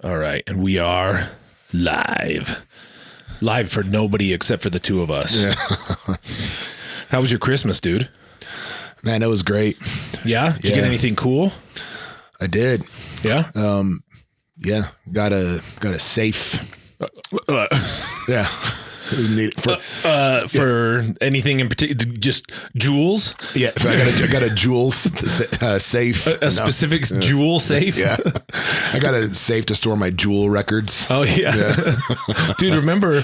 All right. And we are live. Live for nobody except for the two of us. Yeah. How was your Christmas, dude? Man, it was great. Yeah? Did you get anything cool? I did. Yeah? Yeah. Got a safe. Yeah. It was neat. For anything in particular, just jewels? Yeah. I got a jewel safe. A specific jewel safe? Yeah. I got a safe to store my jewel records. Oh yeah. Dude, remember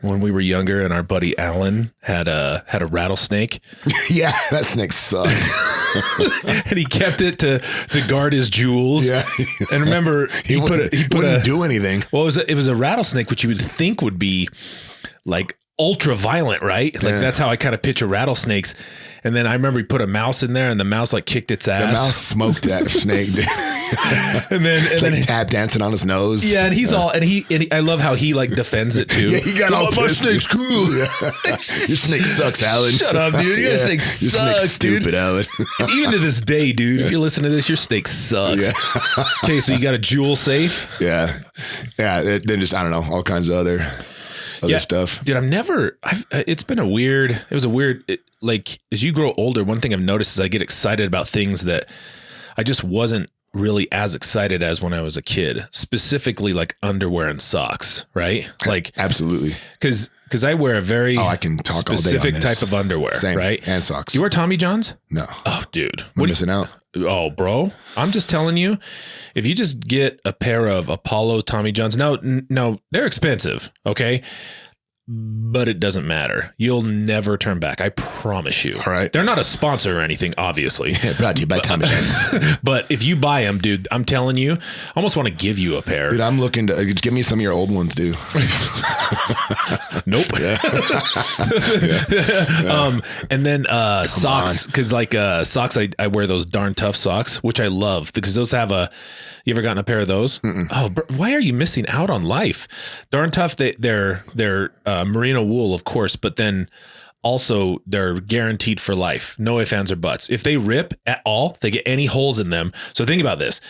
when we were younger and our buddy Alan had a rattlesnake? Yeah, that snake sucked. And he kept it to guard his jewels. Yeah. And remember he wouldn't do anything. Well, it was a rattlesnake, which you would think would be like ultra violent, right? Like that's how I kind of picture rattlesnakes. And then I remember he put a mouse in there and the mouse like kicked its ass. The mouse smoked that snake. and then tap dancing on his nose. Yeah. And he's all, and I love how he like defends it too. Yeah, he got all my snake's cool. Yeah. Your snake sucks, Alan. Shut up, dude. Your snake sucks, your snake's stupid, dude. Alan. And even to this day, dude, if you're listening to this, your snake sucks. Yeah. Okay. So you got a jewel safe. Yeah. Yeah. Then just, I don't know, all kinds of other stuff. Dude, it was a weird, like as you grow older, one thing I've noticed is I get excited about things that I just wasn't really as excited as when I was a kid, specifically like underwear and socks, right? Like absolutely. Cause I wear a very I can talk specific all day on this. type of underwear, Same. right? And socks. You wear Tommy Johns? No. Oh, dude. I'm missing out. Oh, bro, I'm just telling you, if you just get a pair of Apollo Tommy Johns, no, they're expensive. Okay. But it doesn't matter. You'll never turn back. I promise you. All right. They're not a sponsor or anything, obviously. Yeah, brought to you by Tommy Johns. But if you buy them, dude, I'm telling you, I almost want to give you a pair. Dude, I'm looking to give me some of your old ones, dude. Nope. Yeah. And then socks, because like socks, I wear those darn tough socks, which I love because those have you ever gotten a pair of those? Mm-mm. Oh, why are you missing out on life? Darn tough. They're merino wool, of course, but then also they're guaranteed for life. No ifs, ands, or buts. If they rip at all, they get any holes in them. So think about this.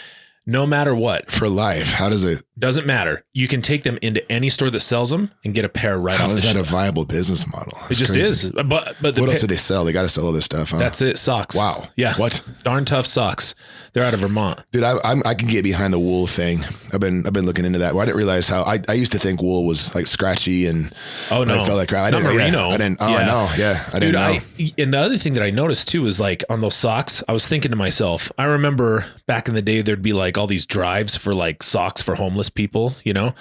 No matter what. For life. How does it? Doesn't matter. You can take them into any store that sells them and get a pair right off the How is that shelf. a viable business model? It just is. But what else do they sell? They got to sell other stuff, huh? That's it. Socks. Wow. Yeah. What? Darn tough socks. They're out of Vermont. Dude, I can get behind the wool thing. I've been looking into that. Well, I didn't realize how I used to think wool was like scratchy and I felt like crap. I didn't. Merino. I didn't. Oh, yeah. I know. Yeah, I didn't know. And the other thing that I noticed too is like on those socks, I was thinking to myself, I remember back in the day there'd be like all these drives for like socks for homeless people, you know.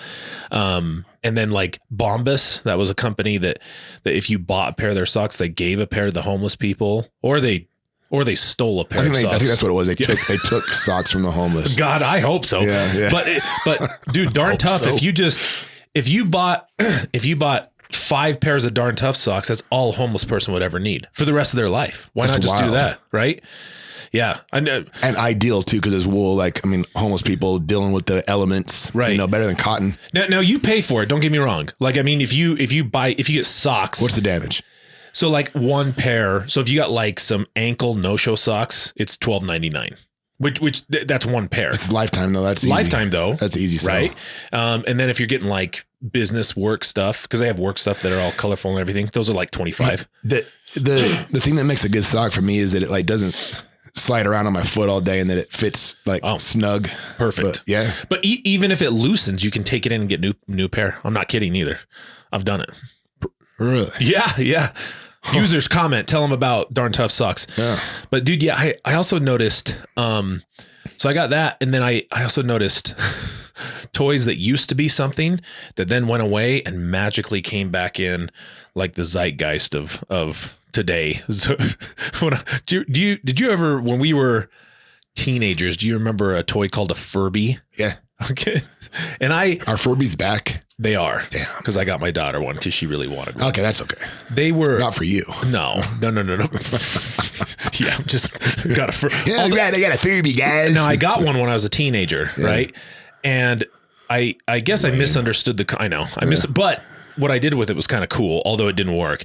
And then like Bombas, that was a company that if you bought a pair of their socks, they gave a pair to the homeless people, or they stole a pair of socks. I think that's what it was. They took socks from the homeless. God, I hope so. Yeah. But dude, darn tough. So. If you bought 5 pairs of darn tough socks, that's all a homeless person would ever need for the rest of their life. Why not just do that? Right. Yeah. I know. And ideal too, because it's wool. Like, I mean, homeless people dealing with the elements, right? Better than cotton. Now you pay for it. Don't get me wrong. Like, I mean, if you get socks, what's the damage? So like one pair. So if you got like some ankle no-show socks, it's $12.99. Which that's one pair. It's lifetime though. That's easy. Lifetime though. That's easy, right? And then if you're getting like business work stuff, because they have work stuff that are all colorful and everything, those are like $25. The thing that makes a good sock for me is that it like doesn't slide around on my foot all day and that it fits like snug. Perfect. But even if it loosens, you can take it in and get new pair. I'm not kidding either. I've done it. Really? Yeah. Users comment, tell them about darn tough socks. Yeah. But dude, yeah, I also noticed, so I got that. And then I also noticed toys that used to be something that then went away and magically came back in like the zeitgeist of today. So did you ever, when we were teenagers, do you remember a toy called a Furby? Yeah. Okay. And are Furbies back? They are. Damn. Because I got my daughter one because she really wanted one. Okay, that's okay. They were not for you. No. Yeah, just got a they got a Furby, guys. No, I got one when I was a teenager, right? And I guess I misunderstood I know. But what I did with it was kind of cool, although it didn't work.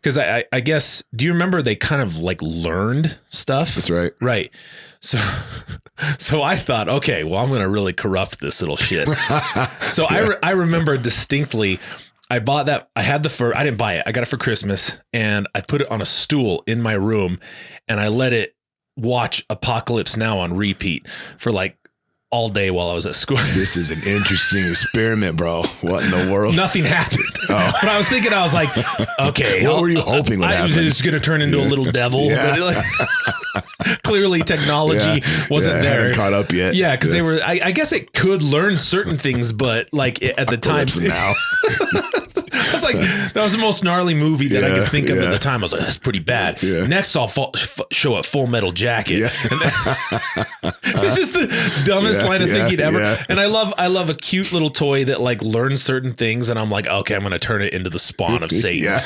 Because I guess, do you remember they kind of like learned stuff? That's right. Right. So I thought, okay, well, I'm going to really corrupt this little shit. So I remember distinctly, I bought that. I had the fur. I didn't buy it. I got it for Christmas, and I put it on a stool in my room, and I let it watch Apocalypse Now on repeat for like all day while I was at school. This is an interesting experiment, bro. What in the world? Nothing happened. Oh. But I was thinking, I was like, okay. What were you hoping would happen? I was just going to turn into a little devil. Yeah. But clearly technology wasn't there. Hadn't caught up yet. Yeah, because they were, I guess it could learn certain things, but like at the time. Now. I was like, that was the most gnarly movie that I could think of at the time. I was like, that's pretty bad. Yeah. Next, I'll show a Full Metal Jacket. Yeah. It's just the dumbest line of thinking ever. Yeah. And I love a cute little toy that like learns certain things. And I'm like, okay, I'm going to turn it into the spawn of Satan. Yeah.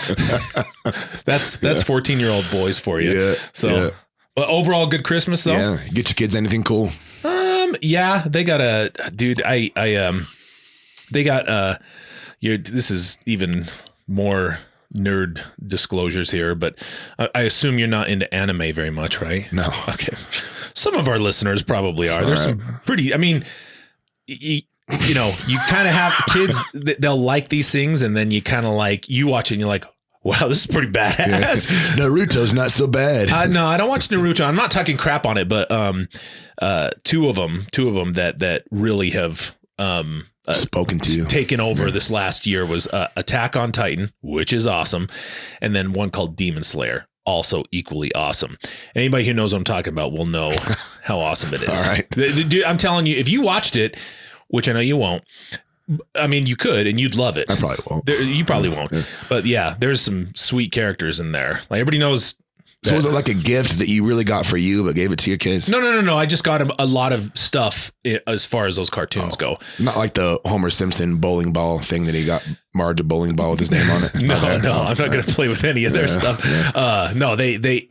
That's 14-year-old boys for you. Yeah. So, but overall, good Christmas though. Yeah. Get your kids anything cool? Yeah, they got this is even more nerd disclosures here, but I assume you're not into anime very much, right? No. Okay. Some of our listeners probably are. There's some pretty, I mean, you know, you kind of have kids that they'll like these things, and then you kind of like, you watch it and you're like, wow, this is pretty badass. Yeah. Naruto's not so bad. No, I don't watch Naruto. I'm not talking crap on it, but two of them that really have spoken to you, taken over this last year was Attack on Titan, which is awesome, and then one called Demon Slayer, also equally awesome. Anybody who knows what I'm talking about will know how awesome it is. All right. Dude, I'm telling you, if you watched it, which I know you won't, I mean, you could, and you'd love it. I probably won't. You probably won't. Yeah. But yeah, there's some sweet characters in there. Like everybody knows. So was it like a gift that you really got for you, but gave it to your kids? No. I just got him a lot of stuff as far as those cartoons go. Not like the Homer Simpson bowling ball thing that he got Marge a bowling ball with his name on it. No, I'm not going to play with any of their stuff. Yeah. No, they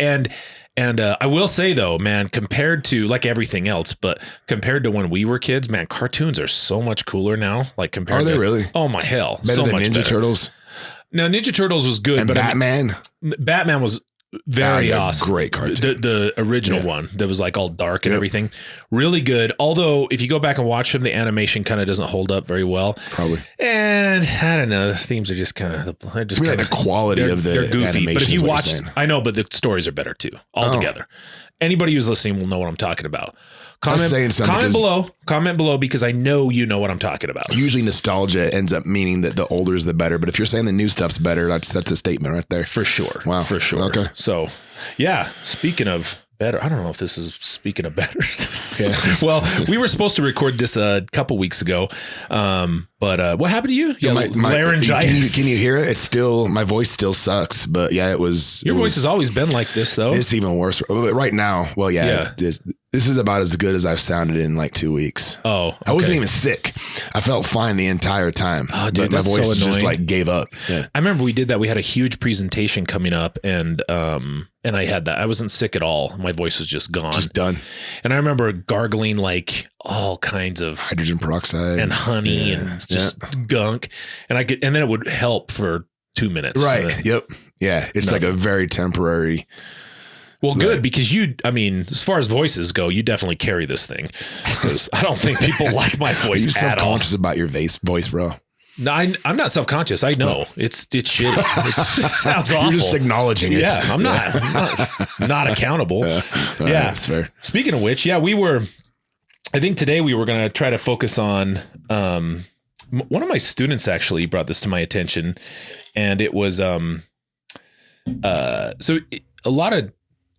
I will say though, man, compared to like everything else, but compared to when we were kids, man, cartoons are so much cooler now. Like compared Are they really? Oh my hell. Better so than much Ninja better. Turtles? No, Ninja Turtles was good. And but Batman? Batman was very awesome. Great cartoon. The original one that was like all dark and everything. Really good. Although if you go back and watch them, the animation kind of doesn't hold up very well. Probably. And I don't know. The themes are just kind of like the quality of the animation. But if you watch, I know, but the stories are better too, altogether. Anybody who's listening will know what I'm talking about. Comment below because I know you know what I'm talking about. Usually nostalgia ends up meaning that the older is the better, but if you're saying the new stuff's better, that's a statement right there. For sure. Wow. For sure. Okay. So yeah, speaking of better, I don't know if this is speaking of better. Well, we were supposed to record this a couple weeks ago. But what happened to you? Yeah, my laryngitis. Can you hear it? It's still, my voice still sucks, but yeah, it was. Your voice has always been like this though. It's even worse right now. Well, yeah. This is about as good as I've sounded in like 2 weeks. Oh, okay. I wasn't even sick. I felt fine the entire time. Oh, dude, but my voice just like gave up. Yeah. I remember we did that. We had a huge presentation coming up, and I had that. I wasn't sick at all. My voice was just gone. Just done. And I remember gargling like all kinds of hydrogen peroxide and honey and just gunk. And then it would help for 2 minutes. Right. Yep. Yeah. It's like a very temporary. Well, good, because as far as voices go, you definitely carry this thing, because I don't think people like my voice at all. Are you self-conscious about your voice, bro? No, I'm not self-conscious. I know it's shitty. It sounds awful. You're just acknowledging it. Yeah, I'm not accountable. Yeah, that's fair. Speaking of which, I think today we were going to try to focus on, one of my students actually brought this to my attention, and it was, so a lot of,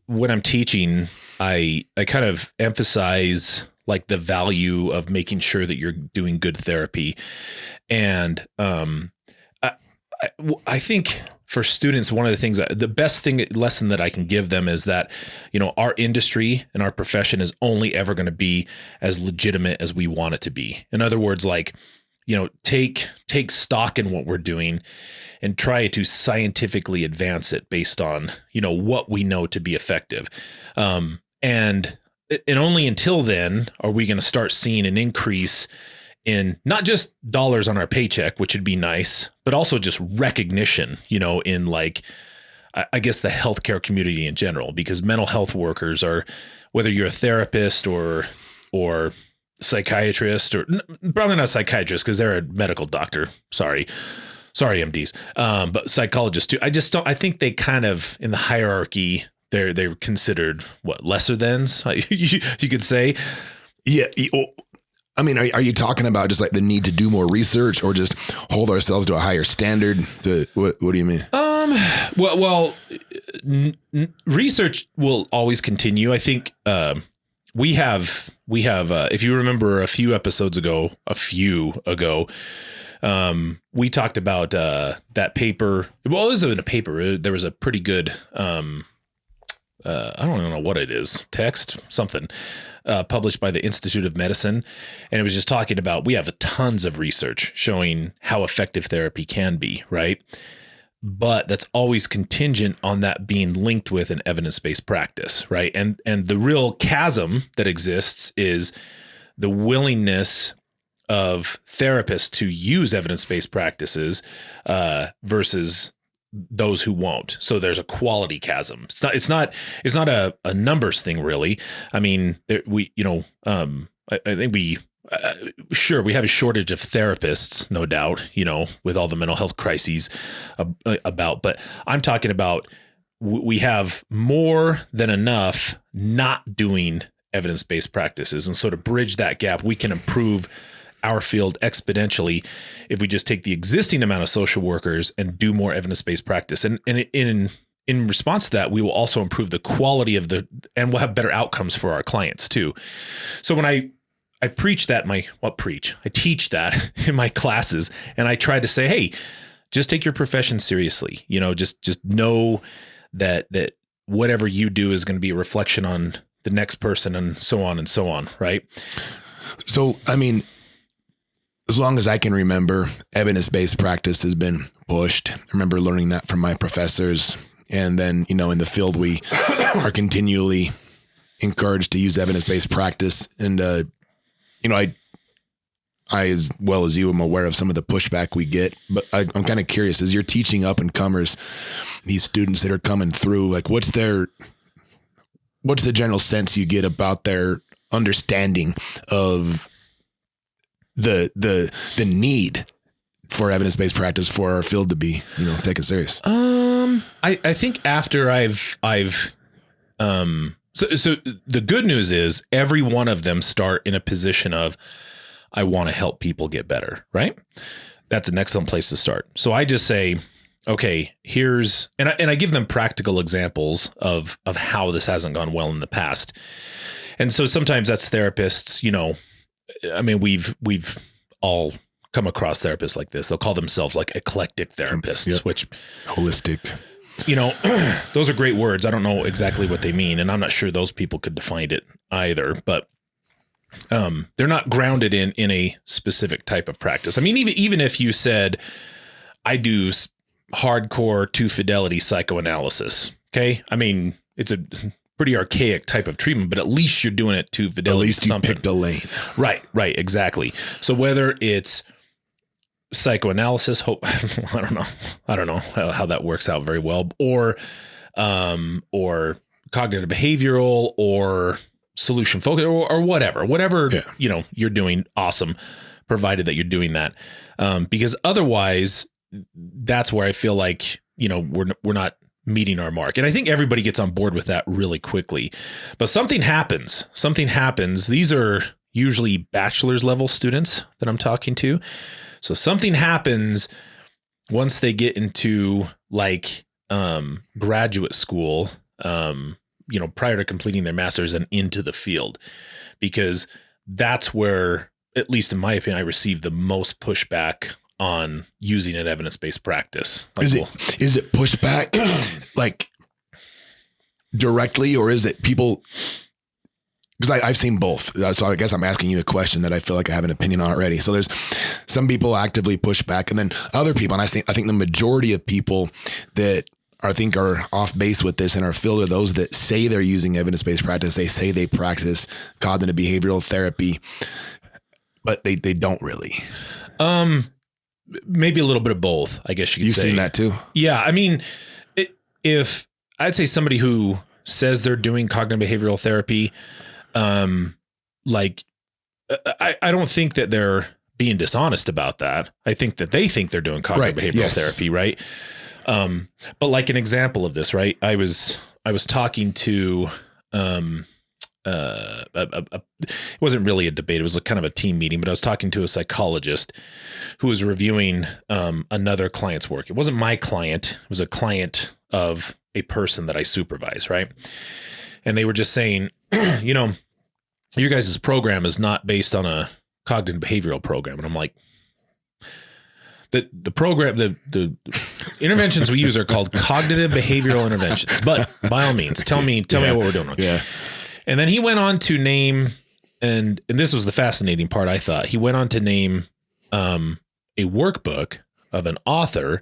when I'm teaching, I kind of emphasize like the value of making sure that you're doing good therapy. And I think for students, one of the things, the best lesson that I can give them is that, our industry and our profession is only ever going to be as legitimate as we want it to be. In other words, like, take stock in what we're doing and try to scientifically advance it based on, what we know to be effective. And only until then are we going to start seeing an increase in not just dollars on our paycheck, which would be nice, but also just recognition, in like, I guess the healthcare community in general, because mental health workers are, whether you're a therapist or psychiatrist, or probably not a psychiatrist because they're a medical doctor. Sorry, MDs. But psychologists too. I think they kind of, in the hierarchy, they're considered what, lesser thans, you could say. Yeah. I mean, are you talking about just like the need to do more research, or just hold ourselves to a higher standard? What do you mean? Well, research will always continue. I think we have if you remember a few ago, we talked about that paper. Well, it wasn't a paper. There was a pretty good I don't know what it is, something published by the Institute of Medicine. And it was just talking about, we have tons of research showing how effective therapy can be, right? But that's always contingent on that being linked with an evidence-based practice, right? And the real chasm that exists is the willingness of therapists to use evidence-based practices versus those who won't. So there's a quality chasm. It's not a numbers thing, really. I mean, I think we have a shortage of therapists, no doubt, with all the mental health crises about, but I'm talking about, we have more than enough not doing evidence-based practices, and so to bridge that gap, we can improve our field exponentially if we just take the existing amount of social workers and do more evidence-based practice. And in response to that, we will also improve the quality and we'll have better outcomes for our clients too. So when I teach that in my classes, and I try to say, hey, just take your profession seriously. Just know that whatever you do is going to be a reflection on the next person, and so on, right? So, I mean, as long as I can remember, evidence-based practice has been pushed. I remember learning that from my professors. And then, in the field, we are continually encouraged to use evidence-based practice. And, I, as well as you, am aware of some of the pushback we get, but I'm kind of curious, as you're teaching up and comers, these students that are coming through, like what's the general sense you get about their understanding of the need for evidence-based practice for our field to be, taken serious? I think after so the good news is every one of them start in a position of, I want to help people get better, right? That's an excellent place to start. So I just say, okay, and I give them practical examples of how this hasn't gone well in the past. And so sometimes that's therapists, I mean, we've all come across therapists like this. They'll call themselves like eclectic therapists, yep. Which holistic, those are great words. I don't know exactly what they mean, and I'm not sure those people could define it either, but they're not grounded in a specific type of practice. I mean, even if you said, I do hardcore to fidelity psychoanalysis. Okay. I mean, it's a pretty archaic type of treatment, but at least you're doing it to fidelity. At least you picked a lane. Right. Exactly. So whether it's psychoanalysis, I don't know how that works out very well, or cognitive behavioral, or solution focus, or whatever, yeah. You're doing, awesome, provided that you're doing that. Because otherwise that's where I feel like, we're not meeting our mark. And I think everybody gets on board with that really quickly, but something happens. These are usually bachelor's level students that I'm talking to. So something happens once they get into graduate school, prior to completing their master's and into the field, because that's where, at least in my opinion, I receive the most pushback on using an evidence-based practice. Is it pushback like directly, or is it people? Because I've seen both. So I guess I'm asking you a question that I feel like I have an opinion on already. So there's some people actively push back, and then other people, and I think the majority of people that I think are off base with this in our field are those that say they're using evidence-based practice. They say they practice cognitive behavioral therapy, but they don't really. Maybe a little bit of both, I guess you could say. You've seen that too? Yeah. I mean, I'd say somebody who says they're doing cognitive behavioral therapy, like I don't think that they're being dishonest about that. I think that they think they're doing cognitive behavioral therapy, right? But like an example of this, right? I was talking to it wasn't really a debate. It was kind of a team meeting, but I was talking to a psychologist who was reviewing another client's work. It wasn't my client. It was a client of a person that I supervise, right? And they were just saying, you know, your guys' program is not based on a cognitive behavioral program. And I'm like, the program, the interventions we use are called cognitive behavioral interventions, but by all means, tell me what we're doing. Yeah. And then he went on to name, and this was the fascinating part, I thought. He went on to name a workbook of an author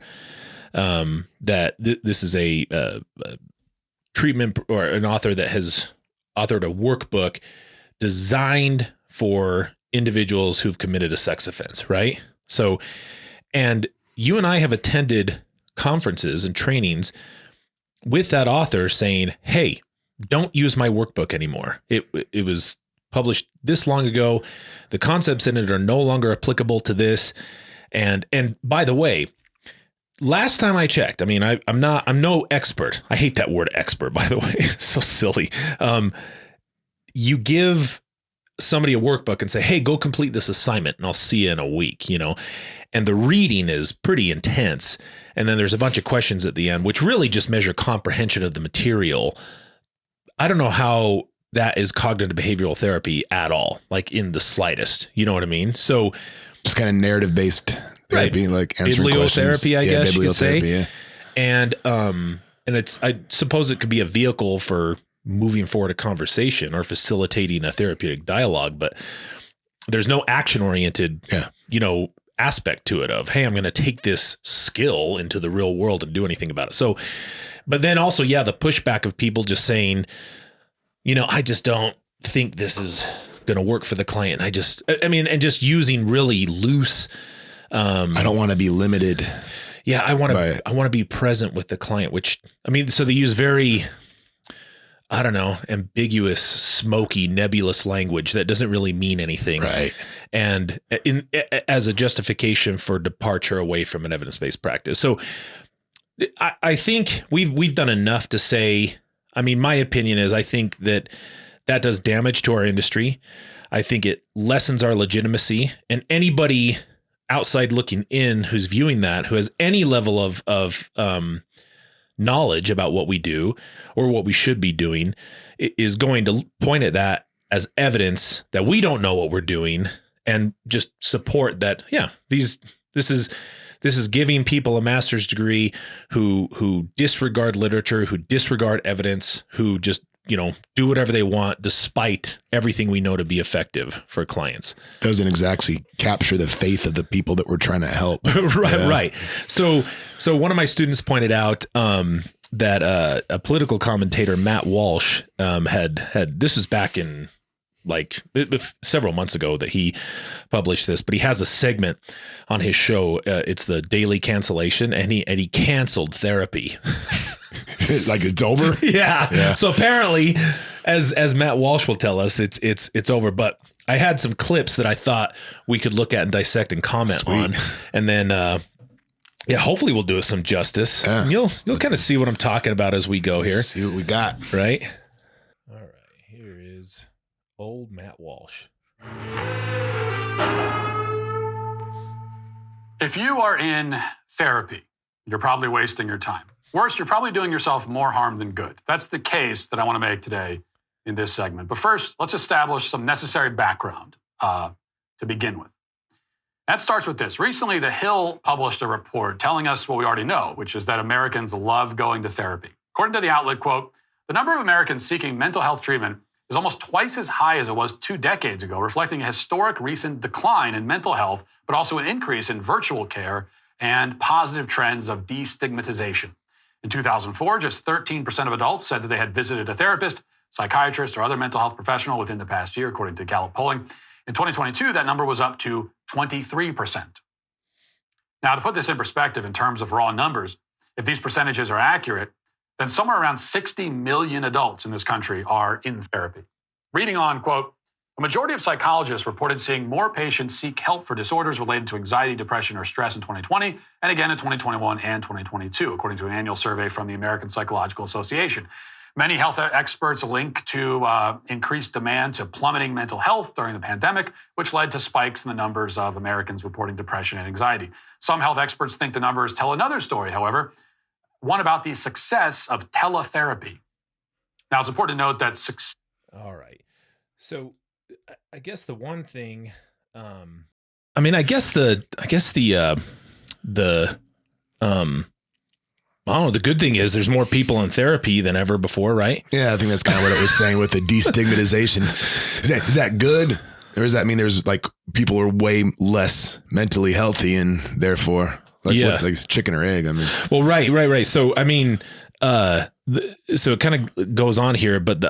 that this is a treatment, or an author that has authored a workbook designed for individuals who've committed a sex offense, right? So, and you and I have attended conferences and trainings with that author saying, hey, don't use my workbook anymore. It was published this long ago. The concepts in it are no longer applicable to this. And by the way, last time I checked, I mean, I'm no expert. I hate that word expert, by the way. It's so silly. You give somebody a workbook and say, hey, go complete this assignment and I'll see you in a week, you know, and the reading is pretty intense. And then there's a bunch of questions at the end, which really just measure comprehension of the material. I don't know how that is cognitive behavioral therapy at all, like in the slightest, you know what I mean? So just kind of narrative based therapy, right. Like answering questions. Bibliotherapy, I guess you could say. Yeah. And I suppose it could be a vehicle for moving forward a conversation or facilitating a therapeutic dialogue, but there's no action oriented, you know, aspect to it of, hey, I'm going to take this skill into the real world and do anything about it. So, but then also, the pushback of people just saying, you know, I just don't think this is going to work for the client. And just using really loose. I don't want to be limited. Yeah. I want to be present with the client, which, I mean, so they use very, I don't know, ambiguous, smoky, nebulous language that doesn't really mean anything. Right. And as a justification for departure away from an evidence-based practice. So I think we've done enough to say, I mean, my opinion is I think that does damage to our industry. I think it lessens our legitimacy, and anybody outside looking in who's viewing that, who has any level of knowledge about what we do or what we should be doing, is going to point at that as evidence that we don't know what we're doing, and just support that. Yeah, this is giving people a master's degree who disregard literature, who disregard evidence, who just, you know, do whatever they want despite everything we know to be effective for clients. Doesn't exactly capture the faith of the people that we're trying to help. Right. So one of my students pointed out that a political commentator, Matt Walsh, had this was back in several months ago that he published this, but he has a segment on his show. It's the Daily Cancellation, and he canceled therapy. Like it's over? Yeah. So apparently, as Matt Walsh will tell us, it's over. But I had some clips that I thought we could look at and dissect and comment on, and then hopefully we'll do us some justice. Yeah. And you'll kind of see what I'm talking about as we go here. See what we got. Right. All right. Here is old Matt Walsh. If you are in therapy, you're probably wasting your time. Worse, you're probably doing yourself more harm than good. That's the case that I want to make today in this segment. But first, let's establish some necessary background to begin with. That starts with this. Recently, The Hill published a report telling us what we already know, which is that Americans love going to therapy. According to the outlet, quote, the number of Americans seeking mental health treatment is almost twice as high as it was 2 decades ago, reflecting a historic recent decline in mental health, but also an increase in virtual care and positive trends of destigmatization. In 2004, just 13% of adults said that they had visited a therapist, psychiatrist, or other mental health professional within the past year, according to Gallup polling. In 2022, that number was up to 23%. Now, to put this in perspective in terms of raw numbers, if these percentages are accurate, then somewhere around 60 million adults in this country are in therapy. Reading on, quote, a majority of psychologists reported seeing more patients seek help for disorders related to anxiety, depression, or stress in 2020, and again in 2021 and 2022, according to an annual survey from the American Psychological Association. Many health experts link to increased demand to plummeting mental health during the pandemic, which led to spikes in the numbers of Americans reporting depression and anxiety. Some health experts think the numbers tell another story, however, one about the success of teletherapy. Now, it's important to note that All right. So I guess the one thing, I guess the the good thing is there's more people in therapy than ever before, right? Yeah, I think that's kind of what it was saying with the destigmatization. Is that good? Or does that mean there's like people are way less mentally healthy and therefore like chicken or egg? I mean, well, right. So, I mean, so it kind of goes on here, but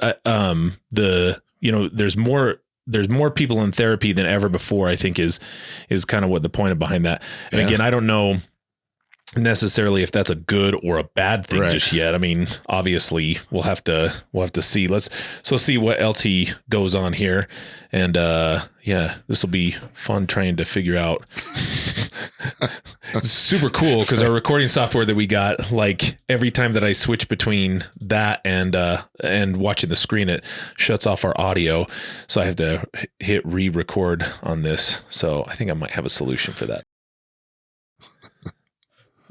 there's more people in therapy than ever before, I think is kind of what the point behind that. And again, I don't know necessarily if that's a good or a bad thing just yet. I mean, obviously we'll have to see. Let's see what LT goes on here. And this will be fun trying to figure out. It's super cool because our recording software that we got, like every time that I switch between that and watching the screen, it shuts off our audio. So I have to hit re-record on this. So I think I might have a solution for that.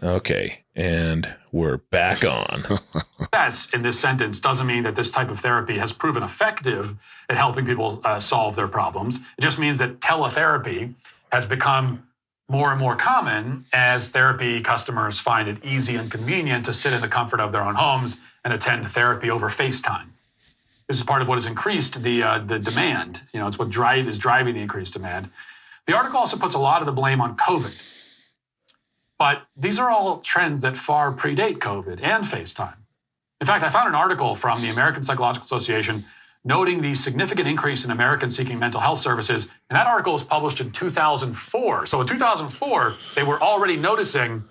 Okay, and we're back on. Yes, in this sentence doesn't mean that this type of therapy has proven effective at helping people solve their problems. It just means that teletherapy has become more and more common as therapy customers find it easy and convenient to sit in the comfort of their own homes and attend therapy over FaceTime. This is part of what has increased the demand. It's what is driving the increased demand. The article also puts a lot of the blame on COVID. But these are all trends that far predate COVID and FaceTime. In fact, I found an article from the American Psychological Association noting the significant increase in Americans seeking mental health services. And that article was published in 2004. So in 2004, they were already noticing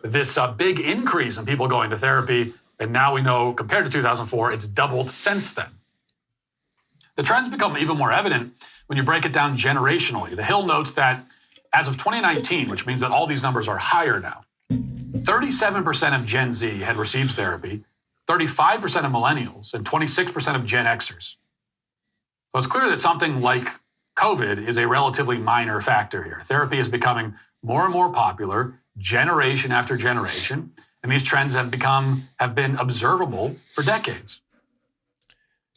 this big increase in people going to therapy. And now we know, compared to 2004, it's doubled since then. The trends become even more evident when you break it down generationally. The Hill notes that as of 2019, which means that all these numbers are higher now, 37% of Gen Z had received therapy, 35% of millennials, and 26% of Gen Xers. So it's clear that something like COVID is a relatively minor factor here. Therapy is becoming more and more popular generation after generation, and these trends have been observable for decades.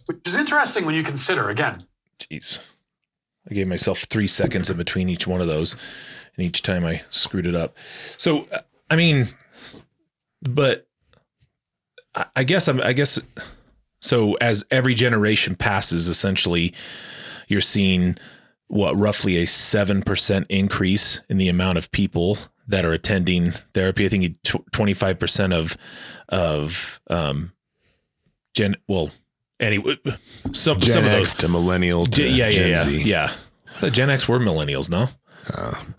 Which is interesting when you consider, again. Jeez. I gave myself 3 seconds in between each one of those, and each time I screwed it up. So, I mean, but I guess so as every generation passes, essentially you're seeing roughly a 7% increase in the amount of people that are attending therapy. I think 25% of some Gen of those X to millennial to Gen Z. Yeah. The Gen X were millennials, no?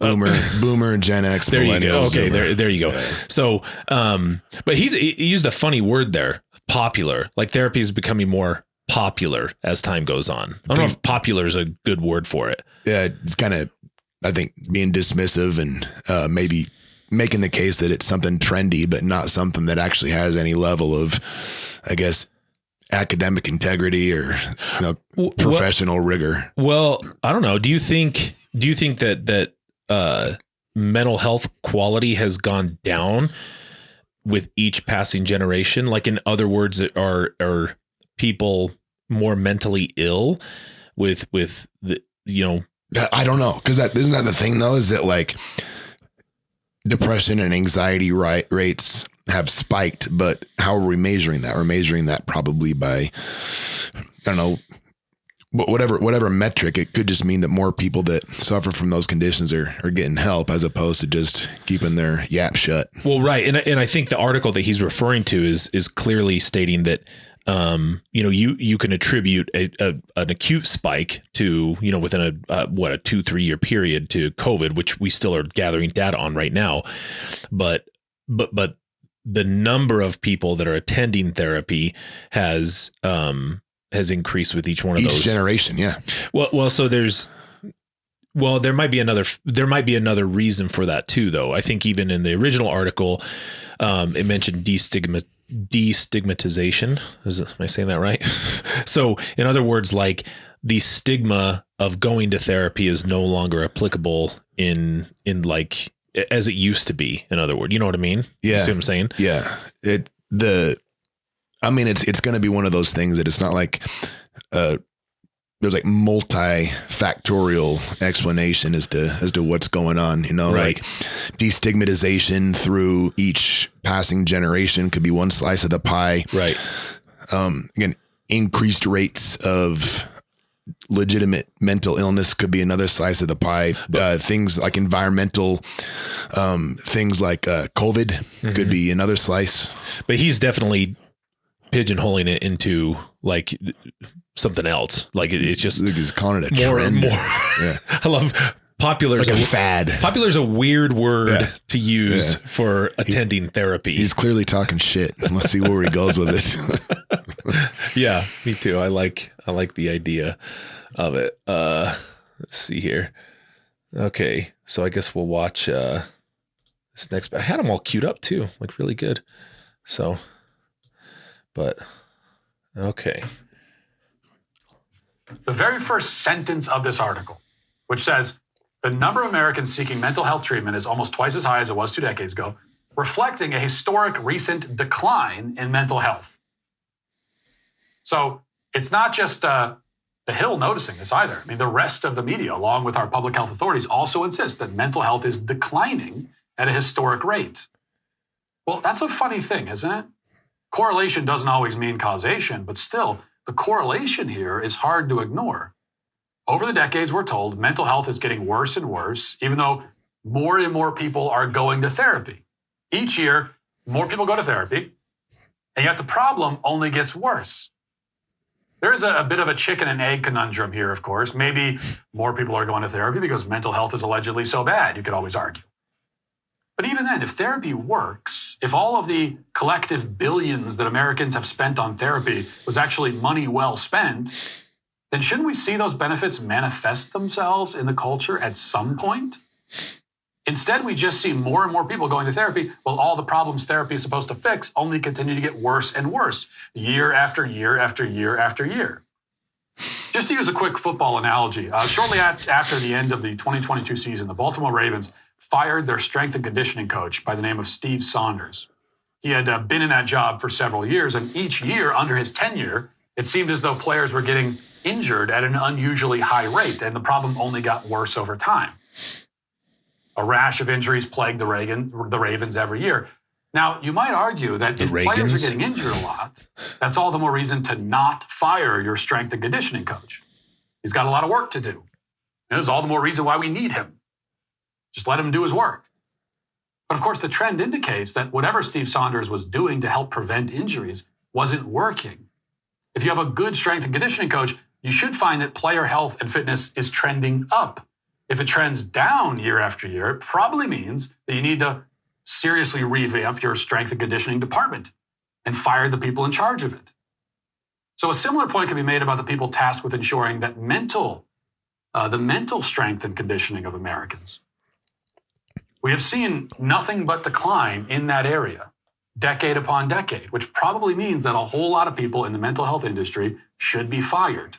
Boomer, Gen X, there millennials. You go. Okay, there you go. Yeah. So, but he used a funny word there, popular. Like therapy is becoming more popular as time goes on. I don't know if popular is a good word for it. Yeah, it's kind of, I think, being dismissive and maybe making the case that it's something trendy, but not something that actually has any level of, I guess, academic integrity or professional rigor. Well, I don't know. Do you think that mental health quality has gone down with each passing generation? Like, in other words, are people more mentally ill with the I don't know, because isn't that the thing though? Is that like depression and anxiety rates have spiked, but how are we measuring that? We're measuring that probably by, I don't know, whatever metric. It could just mean that more people that suffer from those conditions are getting help as opposed to just keeping their yap shut. Well, right. And I think the article that he's referring to is clearly stating that, you can attribute an acute spike to, within a 2-3 year period to COVID, which we still are gathering data on right now. But the number of people that are attending therapy has increased with each one of those. Each generation. Yeah. Well, so there might be another reason for that too, though. I think even in the original article, it mentioned destigmatization. Am I saying that right? So in other words, like the stigma of going to therapy is no longer applicable in like as it used to be. In other words, you know what I mean? Yeah. You see what I'm saying? Yeah. It's going to be one of those things that it's not like, there's like multifactorial explanation as to what's going on, you know, Right. like destigmatization through each passing generation could be one slice of the pie. Right. Again, increased rates of legitimate mental illness could be another slice of the pie. Things like environmental, things like COVID could be another slice. But he's definitely pigeonholing it into like something else. Like it's just He's calling it a more trend. and more. Yeah. I love popular Like a fad. Popular is a weird word to use Yeah. for attending therapy. He's clearly talking shit. Let's see where he goes with it. Yeah, me too. I like the idea of it. Let's see here. Okay, so I guess we'll watch this next. I had them all queued up too, like really good. So, but okay. The very first sentence of this article, which says, the number of Americans seeking mental health treatment is almost twice as high as it was 2 decades ago, reflecting a historic recent decline in mental health. So it's not just the Hill noticing this either. I mean, the rest of the media, along with our public health authorities, also insist that mental health is declining at a historic rate. Well, that's a funny thing, isn't it? Correlation doesn't always mean causation, but still, the correlation here is hard to ignore. Over the decades, we're told mental health is getting worse and worse, even though more and more people are going to therapy. Each year, more people go to therapy, and yet the problem only gets worse. There's a bit of a chicken and egg conundrum here, of course. Maybe more people are going to therapy because mental health is allegedly so bad, you could always argue. But even then, if therapy works, if all of the collective billions that Americans have spent on therapy was actually money well spent, then shouldn't we see those benefits manifest themselves in the culture at some point? Instead, we just see more and more people going to therapy while all the problems therapy is supposed to fix only continue to get worse and worse, year after year after year after year. Just to use a quick football analogy, shortly after the end of the 2022 season, the Baltimore Ravens fired their strength and conditioning coach by the name of Steve Saunders. He had been in that job for several years, and each year under his tenure, it seemed as though players were getting injured at an unusually high rate, and the problem only got worse over time. A rash of injuries plagued the Ravens every year. Now, you might argue that if players are getting injured a lot, that's all the more reason to not fire your strength and conditioning coach. He's got a lot of work to do. And there's all the more reason why we need him. Just let him do his work. But of course, the trend indicates that whatever Steve Saunders was doing to help prevent injuries wasn't working. If you have a good strength and conditioning coach, you should find that player health and fitness is trending up. If it trends down year after year, it probably means that you need to seriously revamp your strength and conditioning department and fire the people in charge of it. So a similar point can be made about the people tasked with ensuring that the mental strength and conditioning of Americans. We have seen nothing but decline in that area, decade upon decade, which probably means that a whole lot of people in the mental health industry should be fired.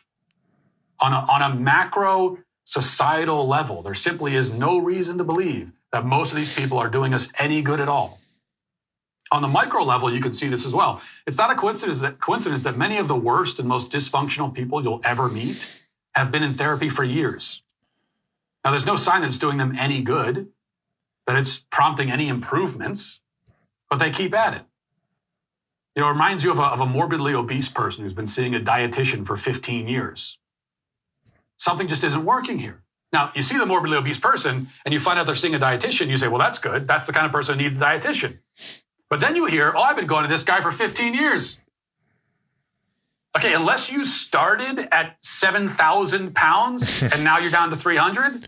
On a macro societal level, there simply is no reason to believe that most of these people are doing us any good at all. On the micro level, you can see this as well. It's not a coincidence that many of the worst and most dysfunctional people you'll ever meet have been in therapy for years. Now, there's no sign that it's doing them any good, that it's prompting any improvements, but they keep at it. You know, it reminds you of a morbidly obese person who's been seeing a dietitian for 15 years. Something just isn't working here. Now, you see the morbidly obese person and you find out they're seeing a dietitian. You say, well, that's good. That's the kind of person who needs a dietitian. But then you hear, oh, I've been going to this guy for 15 years. Okay, unless you started at 7,000 pounds and now you're down to 300,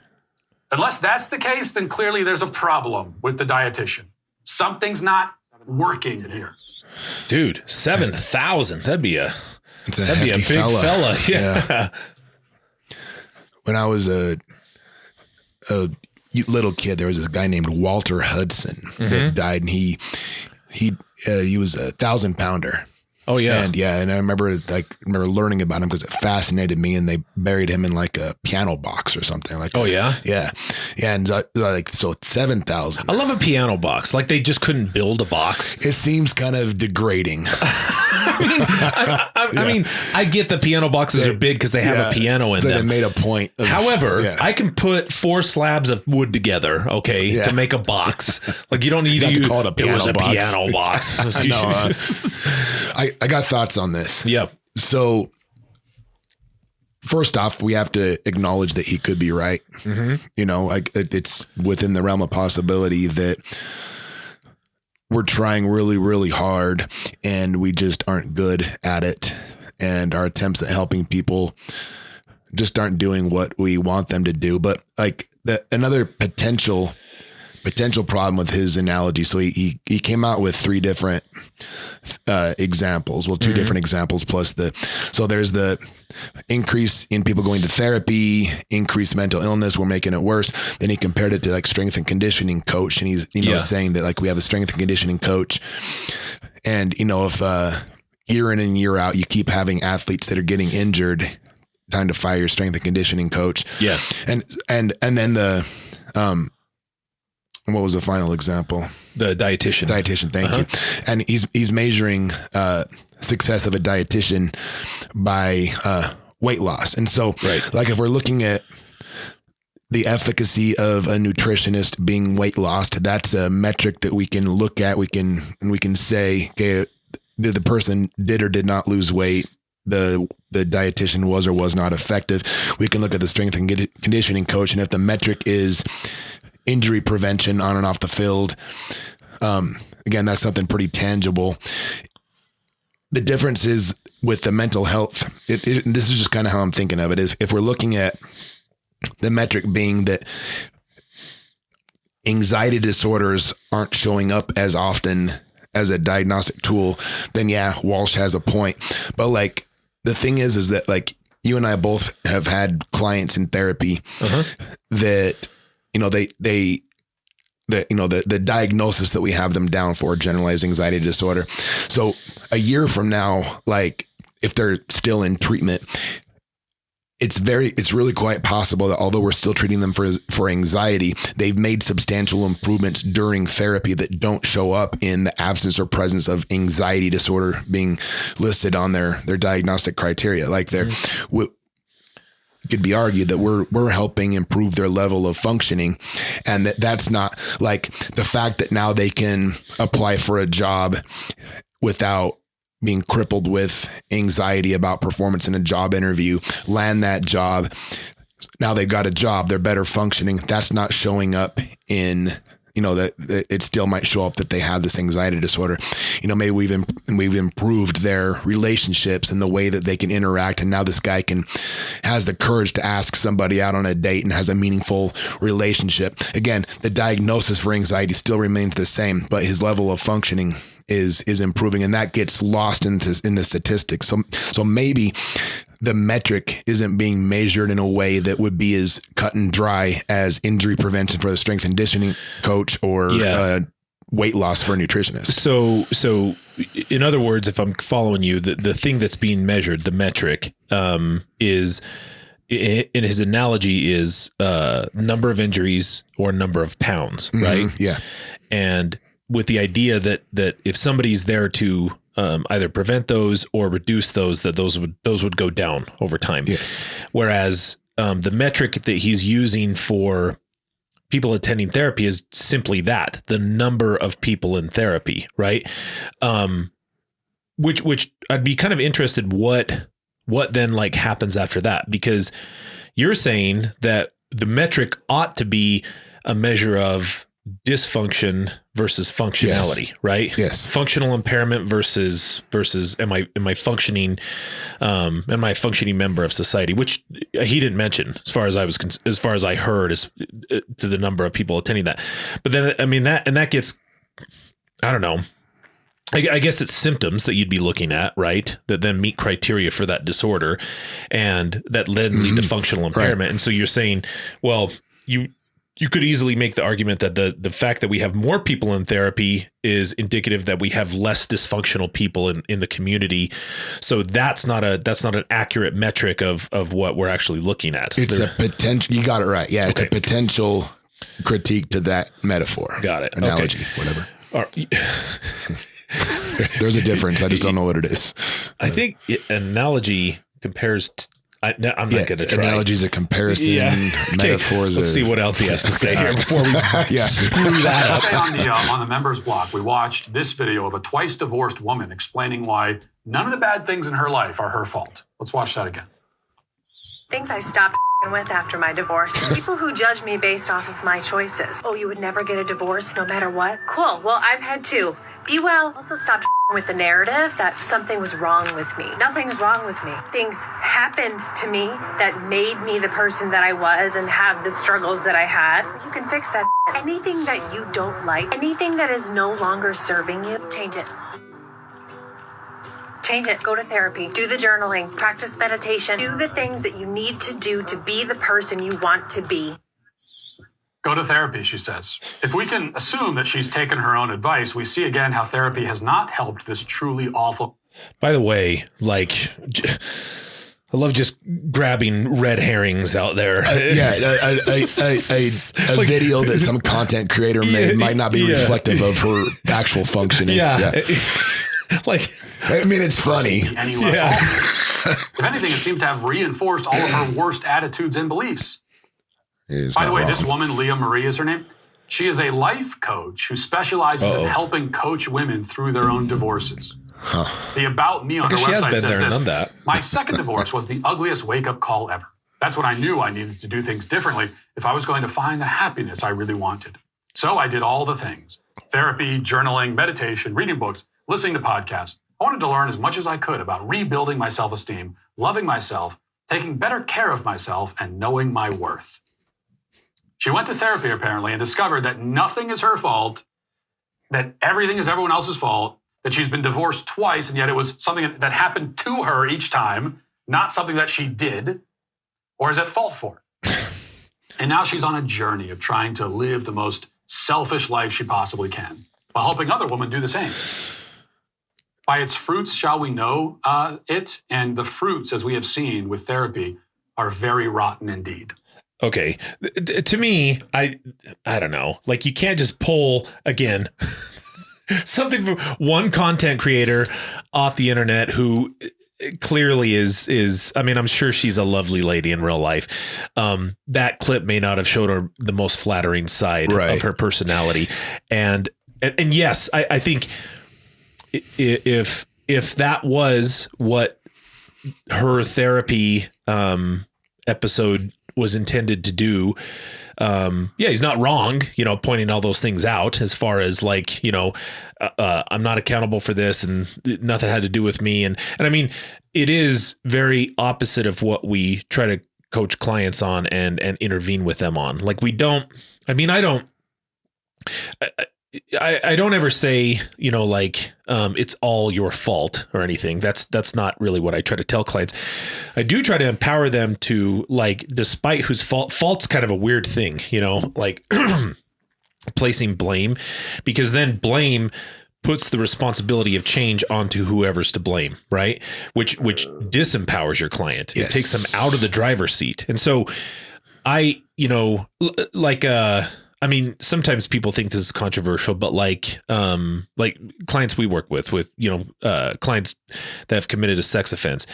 unless that's the case, then clearly there's a problem with the dietitian. Something's not working here. Dude, 7,000. That'd be a hefty big fella. Yeah. When I was a little kid, there was this guy named Walter Hudson that died, and he was a 1,000-pounder. Oh yeah. And I remember learning about him because it fascinated me, and they buried him in like a piano box or something like Oh that. yeah. Yeah. And so 7,000. I love a piano box. Like they just couldn't build a box. It seems kind of degrading. I mean, I get the piano boxes are big because they have a piano in so them. They made a point. However, I can put 4 slabs of wood together, to make a box. Like you don't need to call it a piano box. Piano box. No, I got thoughts on this. Yep. So first off, we have to acknowledge that he could be right. You know, like it's within the realm of possibility that we're trying really, really hard and we just aren't good at it. And our attempts at helping people just aren't doing what we want them to do. But like another potential problem with his analogy. So he came out with 3 different examples. Well, 2 different examples plus so there's the increase in people going to therapy, increased mental illness. We're making it worse. Then he compared it to like strength and conditioning coach. And he's, saying that like we have a strength and conditioning coach. And, if year in and year out, you keep having athletes that are getting injured, time to fire your strength and conditioning coach. Yeah. And then what was the final example? The dietitian. Thank you. And he's measuring success of a dietitian by weight loss. And so like if we're looking at the efficacy of a nutritionist being weight lost, that's a metric that we can look at. We can say, okay, did the person did or did not lose weight? The dietitian was or was not effective. We can look at the strength and conditioning coach. And if the metric is injury prevention on and off the field, again, that's something pretty tangible. The difference is with the mental health. This is just kind of how I'm thinking of it, is if we're looking at the metric being that anxiety disorders aren't showing up as often as a diagnostic tool, then yeah, Walsh has a point. But like the thing is that like you and I both have had clients in therapy that, the diagnosis that we have them down for, generalized anxiety disorder. So a year from now, like if they're still in treatment, it's really quite possible that although we're still treating them for anxiety, they've made substantial improvements during therapy that don't show up in the absence or presence of anxiety disorder being listed on their diagnostic criteria. Like it could be argued that we're helping improve their level of functioning, and that's not like the fact that now they can apply for a job without being crippled with anxiety about performance in a job interview, land that job. Now they've got a job, they're better functioning. That's not showing up in, that it still might show up that they have this anxiety disorder. Maybe we've improved their relationships and the way that they can interact. And now this guy has the courage to ask somebody out on a date and has a meaningful relationship. Again, the diagnosis for anxiety still remains the same, but his level of functioning is improving, and that gets lost in the statistics. So maybe the metric isn't being measured in a way that would be as cut and dry as injury prevention for the strength and conditioning coach or weight loss for a nutritionist. So in other words, if I'm following you, the thing that's being measured, the metric, is in his analogy is number of injuries or number of pounds, right? Yeah. And with the idea that if somebody's there to either prevent those or reduce those, that those would go down over time. Yes. Whereas the metric that he's using for people attending therapy is simply that, the number of people in therapy, right? Which I'd be kind of interested what then like happens after that, because you're saying that the metric ought to be a measure of dysfunction versus functionality, right? Yes. Functional impairment versus am I functioning? Am I a functioning member of society? Which he didn't mention as far as I heard, as to the number of people attending that. But then, I mean, that gets, I don't know. I guess it's symptoms that you'd be looking at, right? That then meet criteria for that disorder, and that then lead to functional impairment. Right. And so you're saying, well, you could easily make the argument that the fact that we have more people in therapy is indicative that we have less dysfunctional people in the community. So that's not an accurate metric of what we're actually looking at. It's a potential. You got it right. Yeah, it's a potential critique to that metaphor. Got it. Analogy, whatever. There's a difference. I just don't know what it is. I think analogy compares to, I'm not going to try. Analogies, a comparison, metaphors. Let's see what else he has to say here before we screw that up. On the members block, we watched this video of a twice divorced woman explaining why none of the bad things in her life are her fault. Let's watch that again. Things I stopped with after my divorce. People who judge me based off of my choices. Oh, you would never get a divorce no matter what? Cool. Well, I've had two. Be well. Also stopped with the narrative that something was wrong with me. Nothing's wrong with me. Things happened to me that made me the person that I was and have the struggles that I had. You can fix that. Anything that you don't like, anything that is no longer serving you, change it. Change it. Go to therapy. Do the journaling. Practice meditation. Do the things that you need to do to be the person you want to be. Go to therapy, she says. If we can assume that she's taken her own advice, we see again how therapy has not helped this truly awful. By the way, like, I love just grabbing red herrings out there. A video that some content creator made might not be reflective of her actual functioning. Like, I mean, it's funny. If anything, it seems to have reinforced all of her worst attitudes and beliefs. By the way, this woman, Leah Marie is her name. She is a life coach who specializes in helping coach women through their own divorces. The About Me on her website says this. My second divorce was the ugliest wake-up call ever. That's when I knew I needed to do things differently if I was going to find the happiness I really wanted. So I did all the things. Therapy, journaling, meditation, reading books, listening to podcasts. I wanted to learn as much as I could about rebuilding my self-esteem, loving myself, taking better care of myself, and knowing my worth. She went to therapy, apparently, and discovered that nothing is her fault, that everything is everyone else's fault, that she's been divorced twice, and yet it was something that happened to her each time, not something that she did or is at fault for. And now she's on a journey of trying to live the most selfish life she possibly can, while helping other women do the same. By its fruits shall we know it, and the fruits, as we have seen with therapy, are very rotten indeed. Okay. To me, I don't know. Like, you can't just pull, again, something from one content creator off the internet who clearly is, I mean, I'm sure she's a lovely lady in real life. That clip may not have showed her the most flattering side of her personality. And yes, I think if that was what her therapy episode was intended to do, he's not wrong, pointing all those things out as far as like, I'm not accountable for this and nothing had to do with me. And I mean, it is very opposite of what we try to coach clients on and intervene with them on. Like, I don't ever say, it's all your fault or anything. That's not really what I try to tell clients. I do try to empower them to, like, despite whose fault's kind of a weird thing, like placing blame, because then blame puts the responsibility of change onto whoever's to blame, right? Which disempowers your client. Yes. It takes them out of the driver's seat. And so I mean, sometimes people think this is controversial, but like clients we work with clients that have committed a sex offense.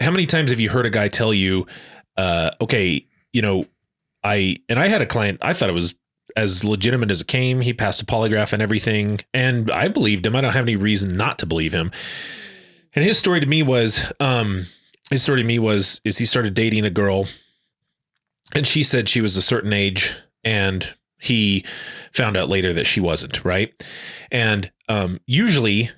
How many times have you heard a guy tell you, I had a client, I thought it was as legitimate as it came. He passed a polygraph and everything, and I believed him. I don't have any reason not to believe him. And his story to me was he started dating a girl, and she said she was a certain age, and he found out later that she wasn't, right? And usually,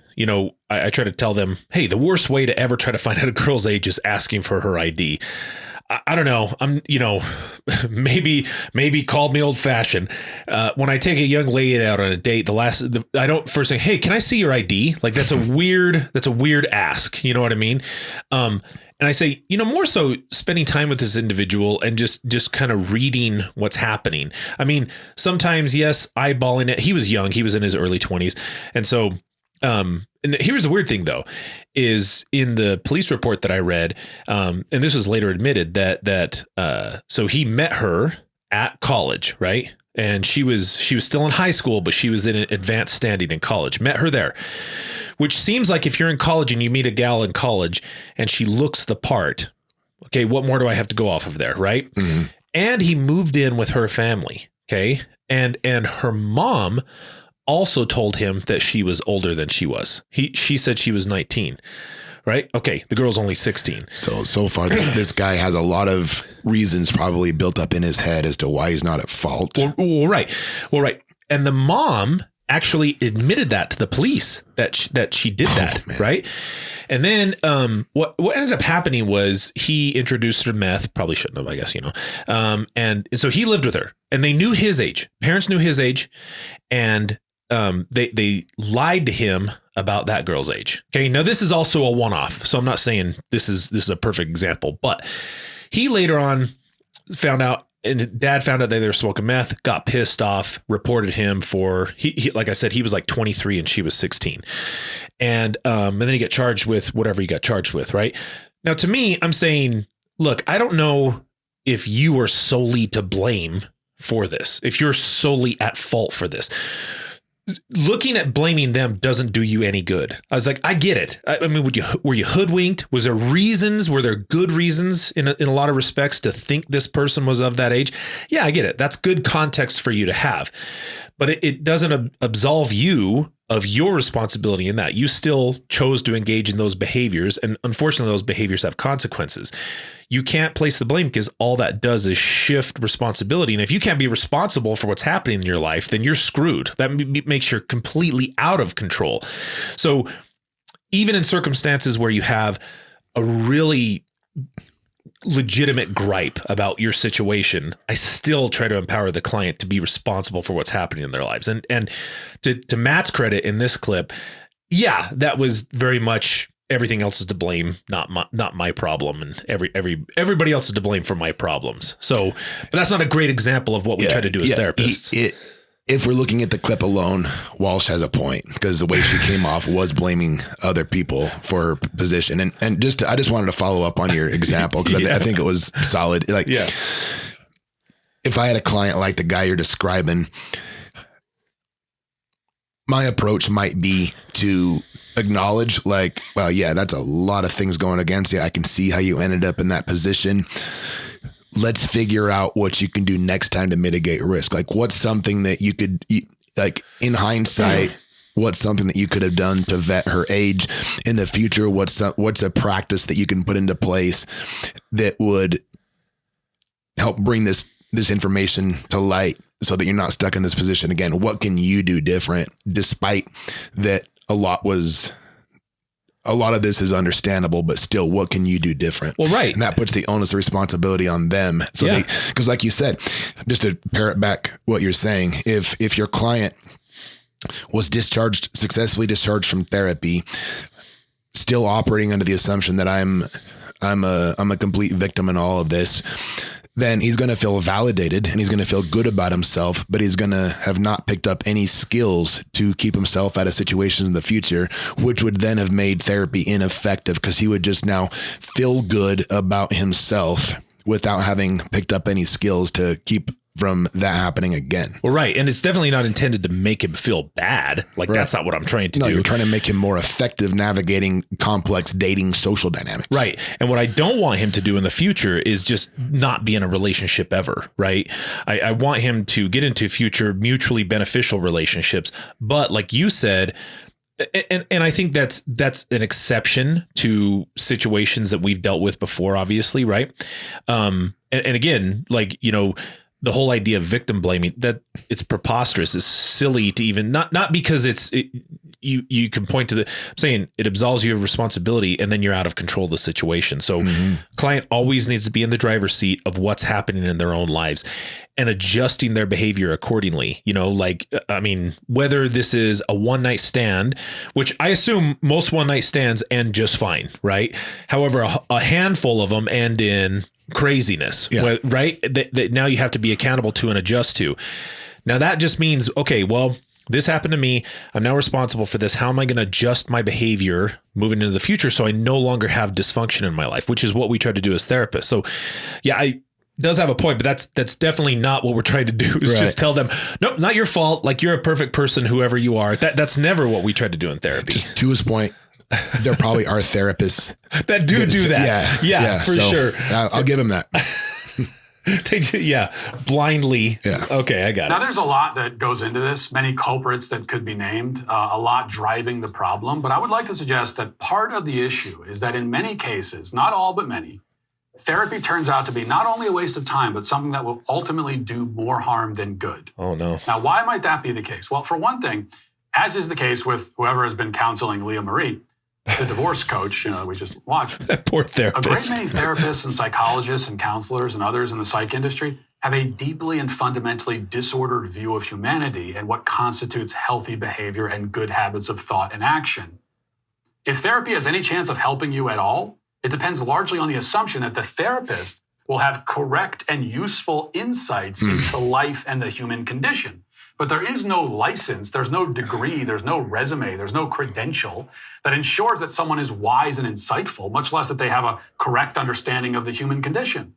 I try to tell them, hey, the worst way to ever try to find out a girl's age is asking for her ID. I don't know. I'm, maybe called me old fashioned. When I take a young lady out on a date, I don't first say, hey, can I see your ID? Like that's a weird ask. You know what I mean? And I say, more so spending time with this individual and just kind of reading what's happening. I mean, sometimes, yes, eyeballing it. He was young. He was in his early 20s. And so, and here's the weird thing, though, is in the police report that I read, and this was later admitted so he met her at college, right? And she was still in high school, but she was in an advanced standing in college. Met her there, which seems like if you're in college and you meet a gal in college and she looks the part, okay, what more do I have to go off of there, right? Mm-hmm. And he moved in with her family, okay? And her mom also told him that she was older than she was. She said she was 19. Right. Okay. The girl's only 16. So far, this guy has a lot of reasons probably built up in his head as to why he's not at fault. Well, right. And the mom actually admitted that to the police that she did that. Man. Right. And then what ended up happening was he introduced her to meth. Probably shouldn't have, I guess, and so he lived with her and they knew his age. Parents knew his age and they lied to him about that girl's age. Okay. Now this is also a one-off. So I'm not saying this is a perfect example, but he later on found out and dad found out that they were smoking meth, got pissed off, reported him for, he like I said, he was like 23 and she was 16. And then he got charged with whatever he got charged with. Right now, to me, I'm saying, look, I don't know if you are solely to blame for this, if you're solely at fault for this. Looking at blaming them doesn't do you any good. I was like, I get it. I mean, were you hoodwinked? Was there reasons? Were there good reasons in a lot of respects to think this person was of that age? Yeah, I get it. That's good context for you to have, but it doesn't absolve you of your responsibility in that. You still chose to engage in those behaviors, and unfortunately, those behaviors have consequences. You can't place the blame because all that does is shift responsibility. And if you can't be responsible for what's happening in your life, then you're screwed. That makes you completely out of control. So even in circumstances where you have a really legitimate gripe about your situation, I still try to empower the client to be responsible for what's happening in their lives. And to Matt's credit in this clip, yeah, that was very much everything else is to blame, not my problem, and everybody else is to blame for my problems. So, but that's not a great example of what we try to do as therapists. If we're looking at the clip alone, Walsh has a point because the way she came off was blaming other people for her position. And I just wanted to follow up on your example because I think it was solid. Like, if I had a client like the guy you're describing, my approach might be to acknowledge like, well, yeah, that's a lot of things going against you. I can see how you ended up in that position. Let's figure out what you can do next time to mitigate risk. Like what's something that you could, like in hindsight, what's something that you could have done to vet her age in the future? What's a practice that you can put into place that would help bring this information to light so that you're not stuck in this position again? What can you do different despite that a lot of this is understandable, but still, what can you do different? Well, right. And that puts the onus of responsibility on them. So because like you said, just to parrot back what you're saying, if your client was successfully discharged from therapy, still operating under the assumption that I'm a complete victim in all of this, then he's going to feel validated and he's going to feel good about himself, but he's going to have not picked up any skills to keep himself out of situations in the future, which would then have made therapy ineffective because he would just now feel good about himself without having picked up any skills to keep from that happening again. Well, right. And it's definitely not intended to make him feel bad. Like that's not what I'm trying to do. You're trying to make him more effective navigating complex dating social dynamics. Right. And what I don't want him to do in the future is just not be in a relationship ever. Right. I want him to get into future mutually beneficial relationships. But like you said, and I think that's an exception to situations that we've dealt with before, obviously. Right. And again, like, the whole idea of victim blaming, that it's preposterous, is silly to even not because you can point to I'm saying it absolves you of responsibility, and then you're out of control of the situation. So client always needs to be in the driver's seat of what's happening in their own lives and adjusting their behavior accordingly. Like, I mean, whether this is a one night stand, which I assume most one night stands end just fine, right? However, a handful of them end in craziness, right? That now you have to be accountable to and adjust to. Now that just means, okay, well, this happened to me. I'm now responsible for this. How am I going to adjust my behavior moving into the future so I no longer have dysfunction in my life, which is what we try to do as therapists. So yeah, does have a point, but that's definitely not what we're trying to do, is just tell them, nope, not your fault. Like, you're a perfect person, whoever you are. That's never what we try to do in therapy. Just to his point, there probably are therapists that do that. Yeah, for sure. I'll give him that. They do, blindly. Yeah. Okay, I got it. Now, there's a lot that goes into this, many culprits that could be named, a lot driving the problem. But I would like to suggest that part of the issue is that in many cases, not all, but many, therapy turns out to be not only a waste of time, but something that will ultimately do more harm than good. Oh, no. Now, why might that be the case? Well, for one thing, as is the case with whoever has been counseling Leah Marie, the divorce coach, we just watched. That poor therapist. A great many therapists and psychologists and counselors and others in the psych industry have a deeply and fundamentally disordered view of humanity and what constitutes healthy behavior and good habits of thought and action. If therapy has any chance of helping you at all, it depends largely on the assumption that the therapist will have correct and useful insights into life and the human condition. But there is no license, there's no degree, there's no resume, there's no credential that ensures that someone is wise and insightful, much less that they have a correct understanding of the human condition.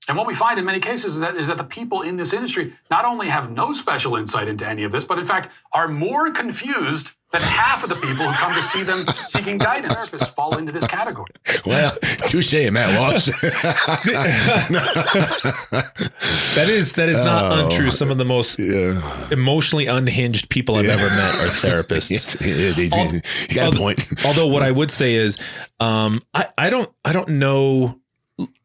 And what we find in many cases is that the people in this industry not only have no special insight into any of this, but in fact are more confused than half of the people who come to see them seeking guidance. Therapists fall into this category. Well, touche, Matt Walsh. That is not untrue. Some of the most emotionally unhinged people I've ever met are therapists. You got a point. Although what I would say is, I don't know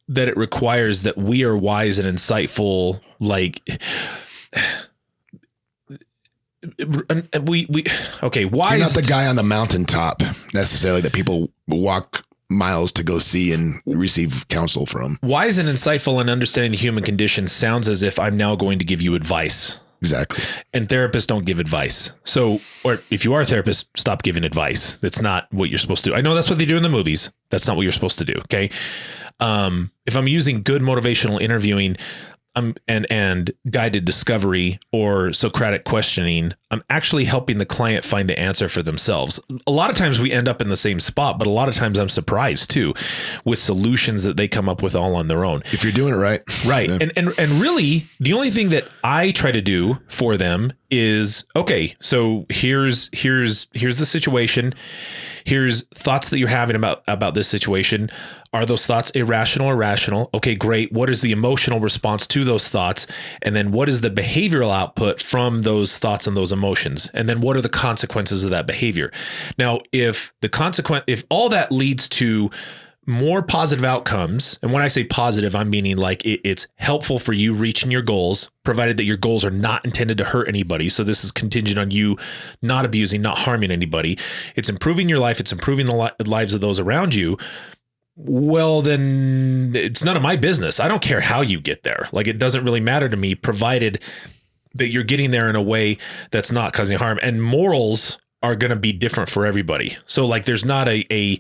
that it requires that we are wise and insightful. Like, wise. You're not the guy on the mountaintop necessarily that people walk miles to go see and receive counsel from. Wise and insightful and understanding the human condition sounds as if I'm now going to give you advice. Exactly. And therapists don't give advice. So, or if you are a therapist, stop giving advice. That's not what you're supposed to do. I know that's what they do in the movies. That's not what you're supposed to do. Okay. If I'm using good motivational interviewing, and guided discovery or Socratic questioning, I'm actually helping the client find the answer for themselves. A lot of times we end up in the same spot, but a lot of times I'm surprised too with solutions that they come up with all on their own. If you're doing it right. Right. Yeah. And really the only thing that I try to do for them is, okay, so here's the situation. Here's thoughts that you're having about this situation. Are those thoughts irrational or rational? Okay, great. What is the emotional response to those thoughts? And then what is the behavioral output from those thoughts and those emotions? And then what are the consequences of that behavior? Now, if all that leads to more positive outcomes, and when I say positive, I'm meaning like it's helpful for you reaching your goals, provided that your goals are not intended to hurt anybody. So this is contingent on you not abusing, not harming anybody. It's improving your life. It's improving the lives of those around you. Well, then it's none of my business. I don't care how you get there. Like, it doesn't really matter to me, provided that you're getting there in a way that's not causing harm. And morals are going to be different for everybody. So like, there's not a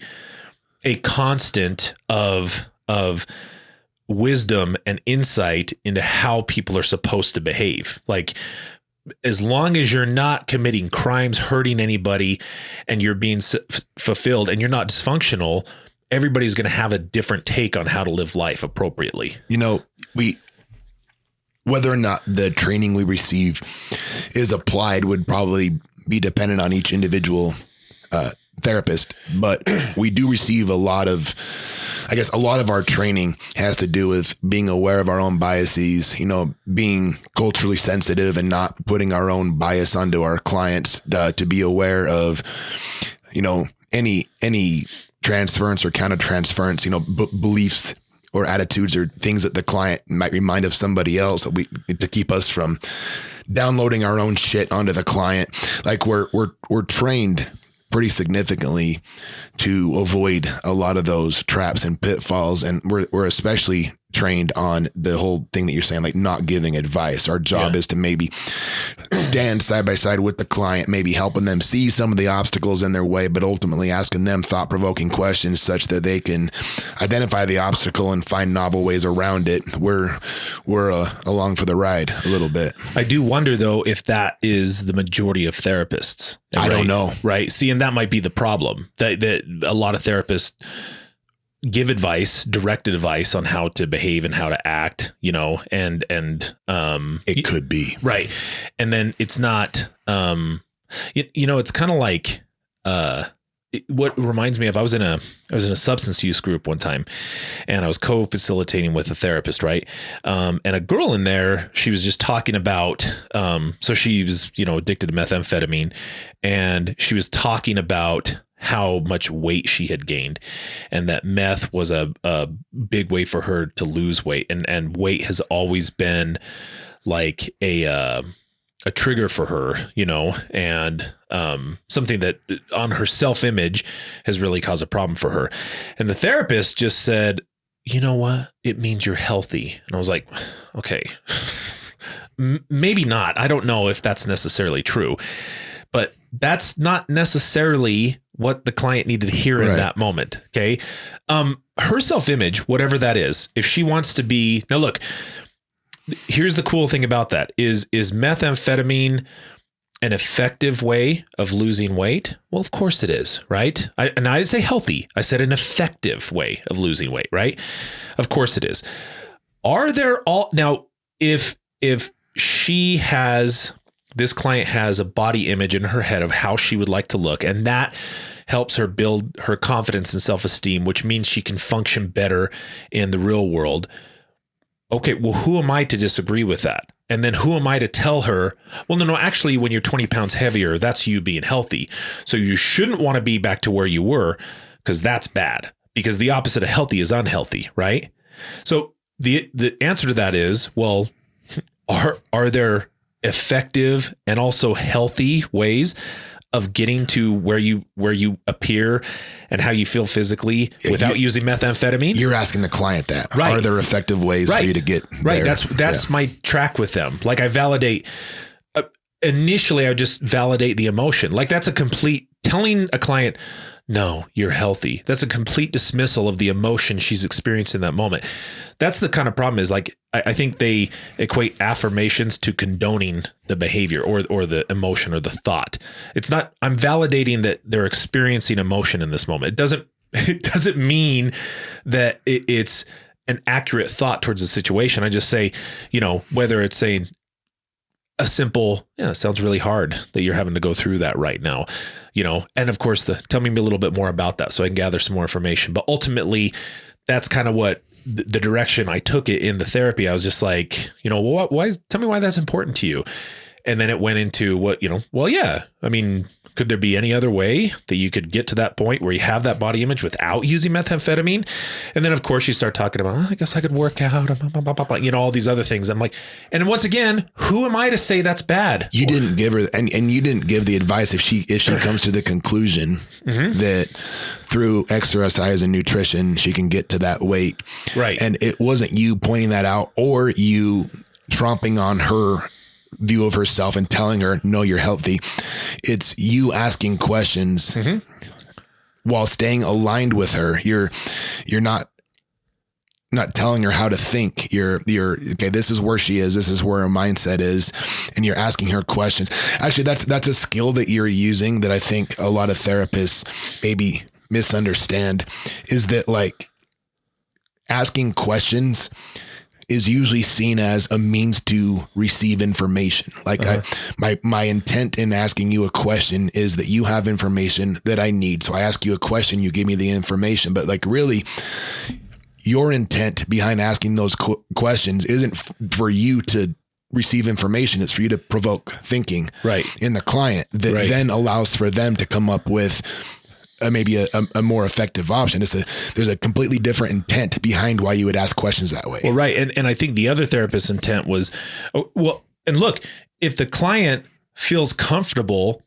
constant of wisdom and insight into how people are supposed to behave. Like, as long as you're not committing crimes, hurting anybody, and you're being fulfilled and you're not dysfunctional, everybody's going to have a different take on how to live life appropriately. You know, whether or not the training we receive is applied would probably be dependent on each individual therapist, but we do receive a lot of our training has to do with being aware of our own biases, being culturally sensitive and not putting our own bias onto our clients, to be aware of, any transference or counter transference, beliefs or attitudes or things that the client might remind of somebody else to keep us from downloading our own shit onto the client. Like we're trained pretty significantly to avoid a lot of those traps and pitfalls. And we're especially trained on the whole thing that you're saying, like not giving advice. Our job is to maybe stand side by side with the client, maybe helping them see some of the obstacles in their way, but ultimately asking them thought-provoking questions such that they can identify the obstacle and find novel ways around it. We're along for the ride a little bit. I do wonder though, if that is the majority of therapists. I don't know. Right. See, and that might be the problem that a lot of therapists give advice, directed advice on how to behave and how to act, and it could be right. And then it's not, it's kind of like, what reminds me of, I was in a substance use group one time, and I was co-facilitating with a therapist. Right. And a girl in there, she was just talking about, so she was, addicted to methamphetamine, and she was talking about how much weight she had gained, and that meth was a big way for her to lose weight. And weight has always been like a trigger for her, and something that on her self-image has really caused a problem for her. And the therapist just said, you know what? It means you're healthy. And I was like, okay, maybe not. I don't know if that's necessarily true, but that's not necessarily what the client needed to hear in that moment. Okay. Her self-image, whatever that is, if she wants to be, now look, here's the cool thing about that is methamphetamine an effective way of losing weight? Well, of course it is, right? I didn't say healthy. I said an effective way of losing weight, right? Of course it is. Now, if this client has a body image in her head of how she would like to look, and that helps her build her confidence and self-esteem, which means she can function better in the real world. Okay, well, who am I to disagree with that? And then who am I to tell her, well, no, actually, when you're 20 pounds heavier, that's you being healthy. So you shouldn't want to be back to where you were, because that's bad, because the opposite of healthy is unhealthy, right? So the answer to that is, well, are there effective and also healthy ways of getting to where you appear and how you feel physically without using methamphetamine? You're asking the client that. Right. Are there effective ways for you to get there? That's my track with them. Like I validate, initially I just validate the emotion. Like that's a complete telling a client, no, you're healthy. That's a complete dismissal of the emotion she's experiencing in that moment. That's the kind of problem is like, I think they equate affirmations to condoning the behavior or the emotion or the thought. It's not, I'm validating that they're experiencing emotion in this moment. It doesn't mean that it's an accurate thought towards the situation. I just say, whether it's saying a simple, it sounds really hard that you're having to go through that right now, and of course tell me a little bit more about that so I can gather some more information. But ultimately that's kind of what the direction I took it in the therapy. I was just like, why, tell me why that's important to you. And then it went into what, well, yeah, I mean, could there be any other way that you could get to that point where you have that body image without using methamphetamine? And then of course you start talking about, I guess I could work out, all these other things. I'm like, and once again, who am I to say that's bad? You didn't give her, and you didn't give the advice if she comes to the conclusion that through exercise and nutrition, she can get to that weight. Right. And it wasn't you pointing that out or you tromping on her view of herself and telling her, no, you're healthy. It's you asking questions while staying aligned with her. You're not telling her how to think. You're okay. This is where she is. This is where her mindset is. And you're asking her questions. Actually, that's a skill that you're using that I think a lot of therapists maybe misunderstand, is that like asking questions is usually seen as a means to receive information. Like my intent in asking you a question is that you have information that I need. So I ask you a question, you give me the information, but like really your intent behind asking those questions isn't for you to receive information. It's for you to provoke thinking in the client that then allows for them to come up with maybe a more effective option. There's a completely different intent behind why you would ask questions that way. Well, right. And I think the other therapist's intent was, and look, if the client feels comfortable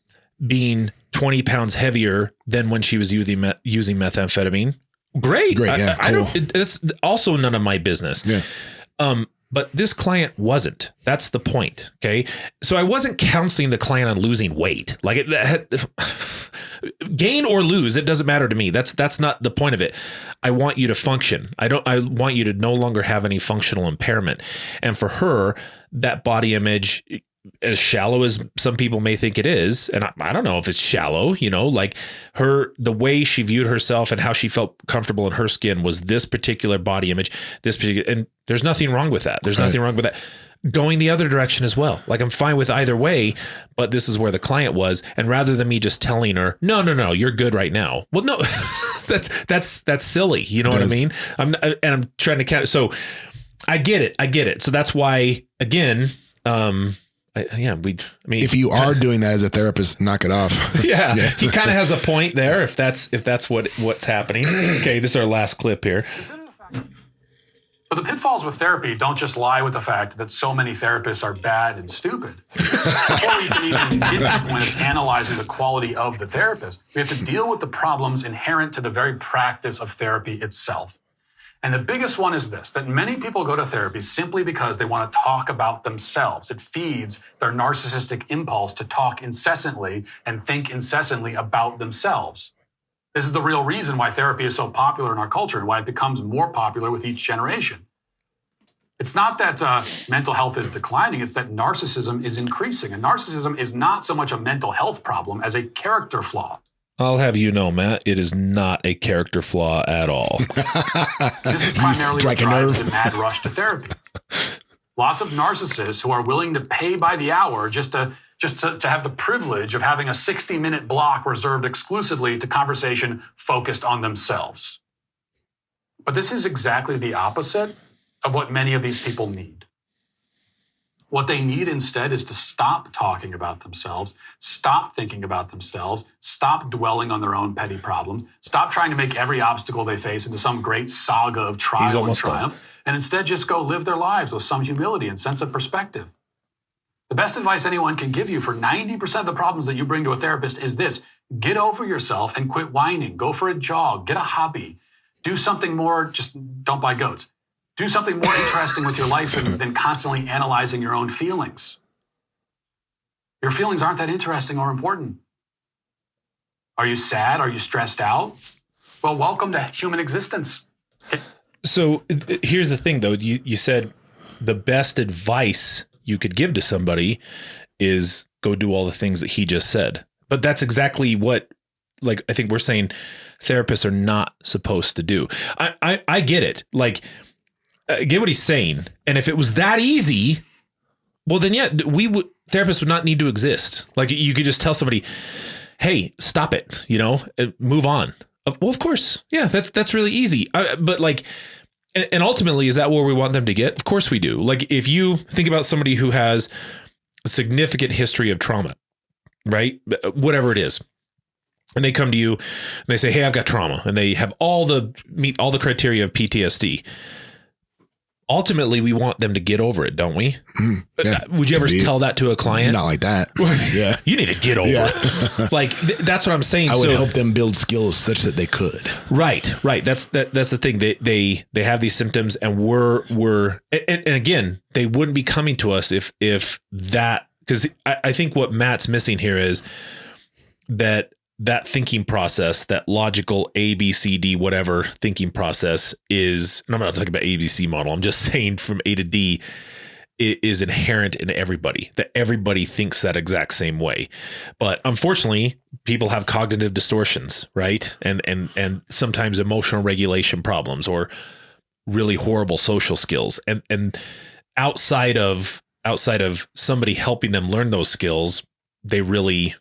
being 20 pounds heavier than when she was using methamphetamine, great. Yeah, I cool. don't, it's also none of my business. Yeah. But this client wasn't. That's the point. Okay. So I wasn't counseling the client on losing weight. Like gain or lose, it doesn't matter to me. That's not the point of it. I want you to function. I want you to no longer have any functional impairment. And for her, that body image, as shallow as some people may think it is, and I don't know if it's shallow, like the way she viewed herself and how she felt comfortable in her skin was this particular body image, and there's nothing wrong with that. There's nothing wrong with that. Going the other direction as well. Like I'm fine with either way, but this is where the client was. And rather than me just telling her, no, you're good right now. Well, no, that's silly. You know what I mean? I'm trying to count. So I get it. So that's why, again, if you are doing that as a therapist, knock it off. Yeah. He kind of has a point there. If that's what's happening. Okay. This is our last clip here. But the pitfalls with therapy don't just lie with the fact that so many therapists are bad and stupid. Before we can even get to the point of analyzing the quality of the therapist, we have to deal with the problems inherent to the very practice of therapy itself. And the biggest one is this, that many people go to therapy simply because they want to talk about themselves. It feeds their narcissistic impulse to talk incessantly and think incessantly about themselves. This is the real reason why therapy is so popular in our culture and why it becomes more popular with each generation. It's not that mental health is declining, it's that narcissism is increasing. And narcissism is not so much a mental health problem as a character flaw. I'll have you know, Matt, it is not a character flaw at all. This is primarily what drives the mad rush to therapy. Lots of narcissists who are willing to pay by the hour just to have the privilege of having a 60-minute block reserved exclusively to conversation focused on themselves. But this is exactly the opposite of what many of these people need. What they need instead is to stop talking about themselves, stop thinking about themselves, stop dwelling on their own petty problems, stop trying to make every obstacle they face into some great saga of trial and triumph, and instead just go live their lives with some humility and sense of perspective. The best advice anyone can give you for 90% of the problems that you bring to a therapist is this: get over yourself and quit whining. Go for a jog, get a hobby, do something more, just don't buy goats. Do something more interesting with your life than constantly analyzing your own feelings. Your feelings aren't that interesting or important. Are you sad? Are you stressed out? Well, welcome to human existence. So here's the thing, though. You said the best advice you could give to somebody is go do all the things that he just said. But that's exactly what, like, I think we're saying therapists are not supposed to do. I get it. Like, I get what he's saying. And if it was that easy, well, then, yeah, therapists would not need to exist. Like, you could just tell somebody, hey, stop it, move on. Well, of course. Yeah, that's really easy. But like, and ultimately, is that where we want them to get? Of course we do. Like, if you think about somebody who has a significant history of trauma, right? Whatever it is. And they come to you and they say, hey, I've got trauma. And they have meet all the criteria of PTSD. Ultimately, we want them to get over it, don't we? Yeah. Would you ever tell that to a client? Not like that. Yeah. You need to get over it. Like, that's what I'm saying. I would help them build skills such that they could. Right. That's the thing. They have these symptoms, and we're and again, they wouldn't be coming to us if that, because I think what Matt's missing here is that thinking process, that logical A, B, C, D, whatever thinking process is, and I'm not talking about ABC model. I'm just saying from A to D is inherent in everybody, that everybody thinks that exact same way. But unfortunately, people have cognitive distortions, right? And sometimes emotional regulation problems or really horrible social skills. And outside of somebody helping them learn those skills, they really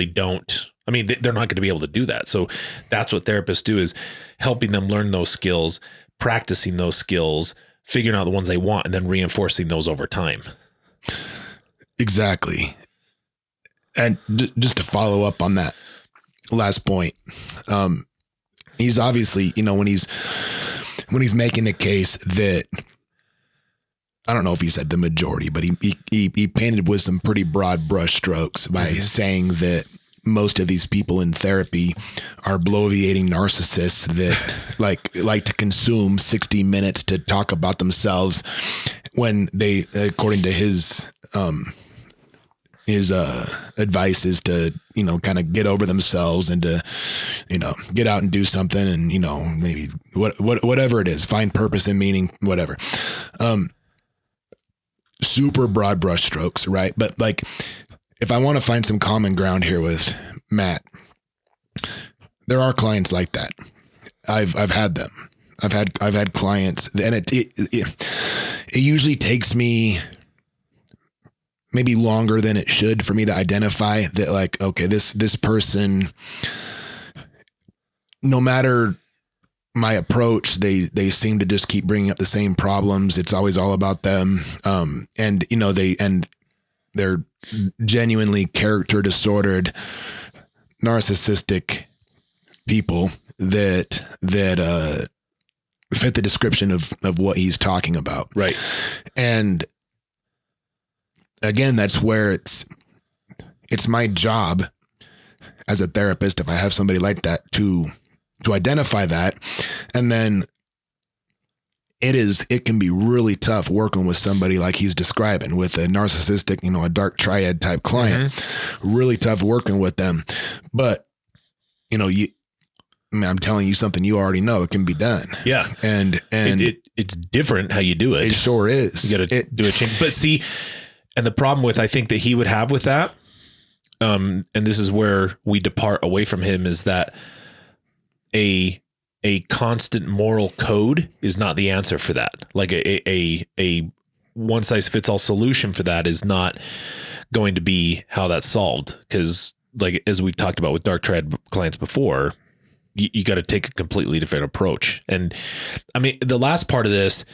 don't. I mean, they're not going to be able to do that. So that's what therapists do, is helping them learn those skills, practicing those skills, figuring out the ones they want, and then reinforcing those over time. Exactly. And just to follow up on that last point, he's obviously, when he's making the case that I don't know if he said the majority, but he painted with some pretty broad brush strokes by saying that most of these people in therapy are bloviating narcissists that like to consume 60 minutes to talk about themselves when they, according to his advice is to, kind of get over themselves and to, get out and do something and, maybe whatever it is, find purpose and meaning, whatever. Super broad brush strokes, right? But like, if I want to find some common ground here with Matt, there are clients like that. I've had them. I've had clients, and it usually takes me maybe longer than it should for me to identify that, like, okay, this person, no matter my approach, they seem to just keep bringing up the same problems. It's always all about them. And they're genuinely character disordered, narcissistic people that fit the description of what he's talking about. Right. And again, that's where it's my job as a therapist, if I have somebody like that, to identify that. And then it can be really tough working with somebody like he's describing, with a narcissistic, a dark triad type client. Really tough working with them. But, I'm telling you something you already know, it can be done. Yeah. And it's different how you do it. It sure is. You got to do a change. But see, and the problem with, I think that he would have with that, and this is where we depart away from him, is that a constant moral code is not the answer for that. Like a one size fits all solution for that is not going to be how that's solved. Because, like, as we've talked about with dark triad clients before, you got to take a completely different approach. And I mean, the last part of this,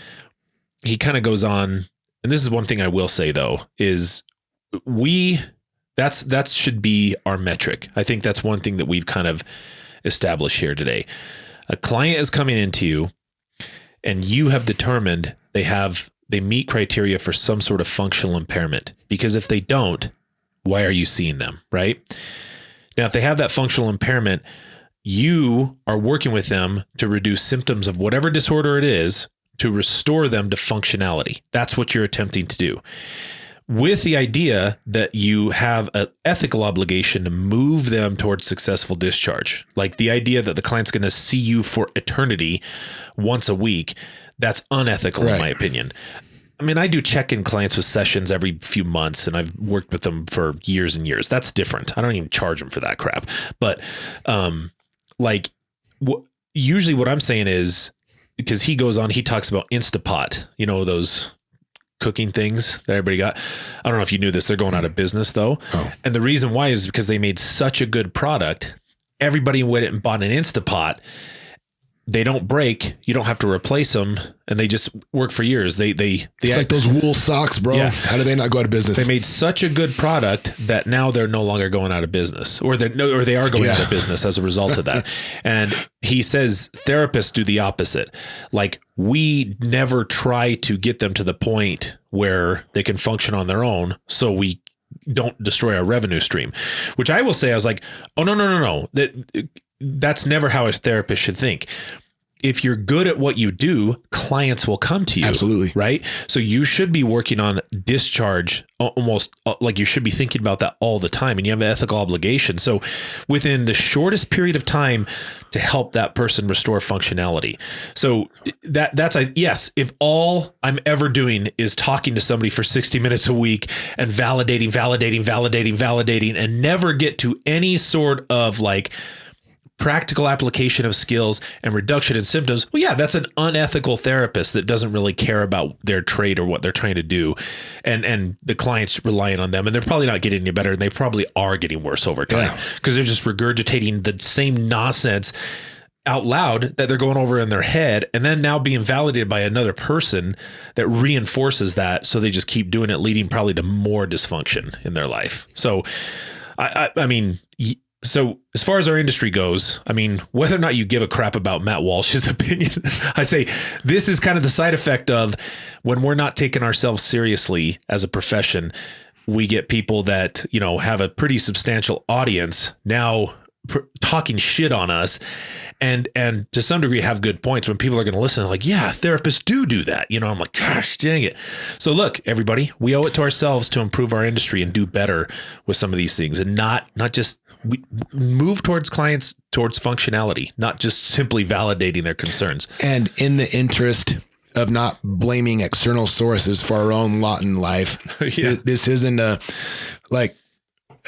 he kind of goes on, and this is one thing I will say though, is that should be our metric. I think that's one thing that we've kind of established here today. A client is coming into you and you have determined they meet criteria for some sort of functional impairment, because if they don't, why are you seeing them? Right now, if they have that functional impairment, you are working with them to reduce symptoms of whatever disorder it is, to restore them to functionality. That's what you're attempting to do, with the idea that you have an ethical obligation to move them towards successful discharge. Like the idea that the client's going to see you for eternity once a week, that's unethical, right, in my opinion. I mean, I do check-in clients with sessions every few months, and I've worked with them for years and years. That's different. I don't even charge them for that crap. But usually what I'm saying is, because he goes on, he talks about Instapot, those cooking things that everybody got. I don't know if you knew this. They're going out of business though. Oh. And the reason why is because they made such a good product. Everybody went and bought an Instapot. They don't break. You don't have to replace them, and they just work for years. It's like those wool socks, bro. Yeah. How do they not go out of business? They made such a good product that now they're no longer going out of business, or they are going out of business as a result of that. And he says therapists do the opposite. Like, we never try to get them to the point where they can function on their own, so we don't destroy our revenue stream. Which I will say, I was like, oh no. That's never how a therapist should think. If you're good at what you do, clients will come to you. Absolutely. Right. So you should be working on discharge, almost like you should be thinking about that all the time. And you have an ethical obligation. So within the shortest period of time, to help that person restore functionality. So that's yes. If all I'm ever doing is talking to somebody for 60 minutes a week and validating, and never get to any sort of like practical application of skills and reduction in symptoms, well, yeah, that's an unethical therapist that doesn't really care about their trade or what they're trying to do. And the client's relying on them, and they're probably not getting any better, and they probably are getting worse over time, because they're just regurgitating the same nonsense out loud that they're going over in their head, and then now being validated by another person that reinforces that. So they just keep doing it, leading probably to more dysfunction in their life. So I mean, So as far as our industry goes, I mean, whether or not you give a crap about Matt Walsh's opinion, I say this is kind of the side effect of when we're not taking ourselves seriously as a profession, we get people that, you know, have a pretty substantial audience now talking shit on us and to some degree have good points when people are going to listen. Like, yeah, therapists do that. You know, I'm like, gosh, dang it. So look, everybody, we owe it to ourselves to improve our industry and do better with some of these things and not just we move towards clients, towards functionality, not just simply validating their concerns. And in the interest of not blaming external sources for our own lot in life, this isn't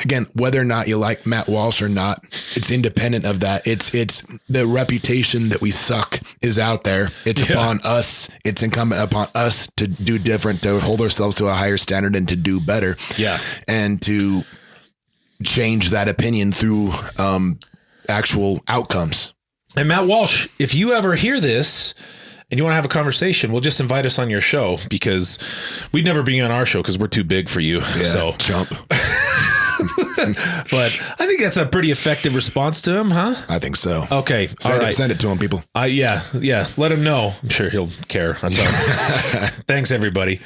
again, whether or not you like Matt Walsh or not, it's independent of that. It's the reputation that we suck is out there. It's upon us. It's incumbent upon us to do different, to hold ourselves to a higher standard and to do better. Yeah. And to change that opinion through actual outcomes. And Matt Walsh, if you ever hear this and you want to have a conversation, well, just invite us on your show because we'd never be on our show because we're too big for you. Yeah, so jump. But I think that's a pretty effective response to him, huh? I think so. Okay. All right. Send it to him, people. Yeah. Let him know. I'm sure he'll care. Thanks, everybody.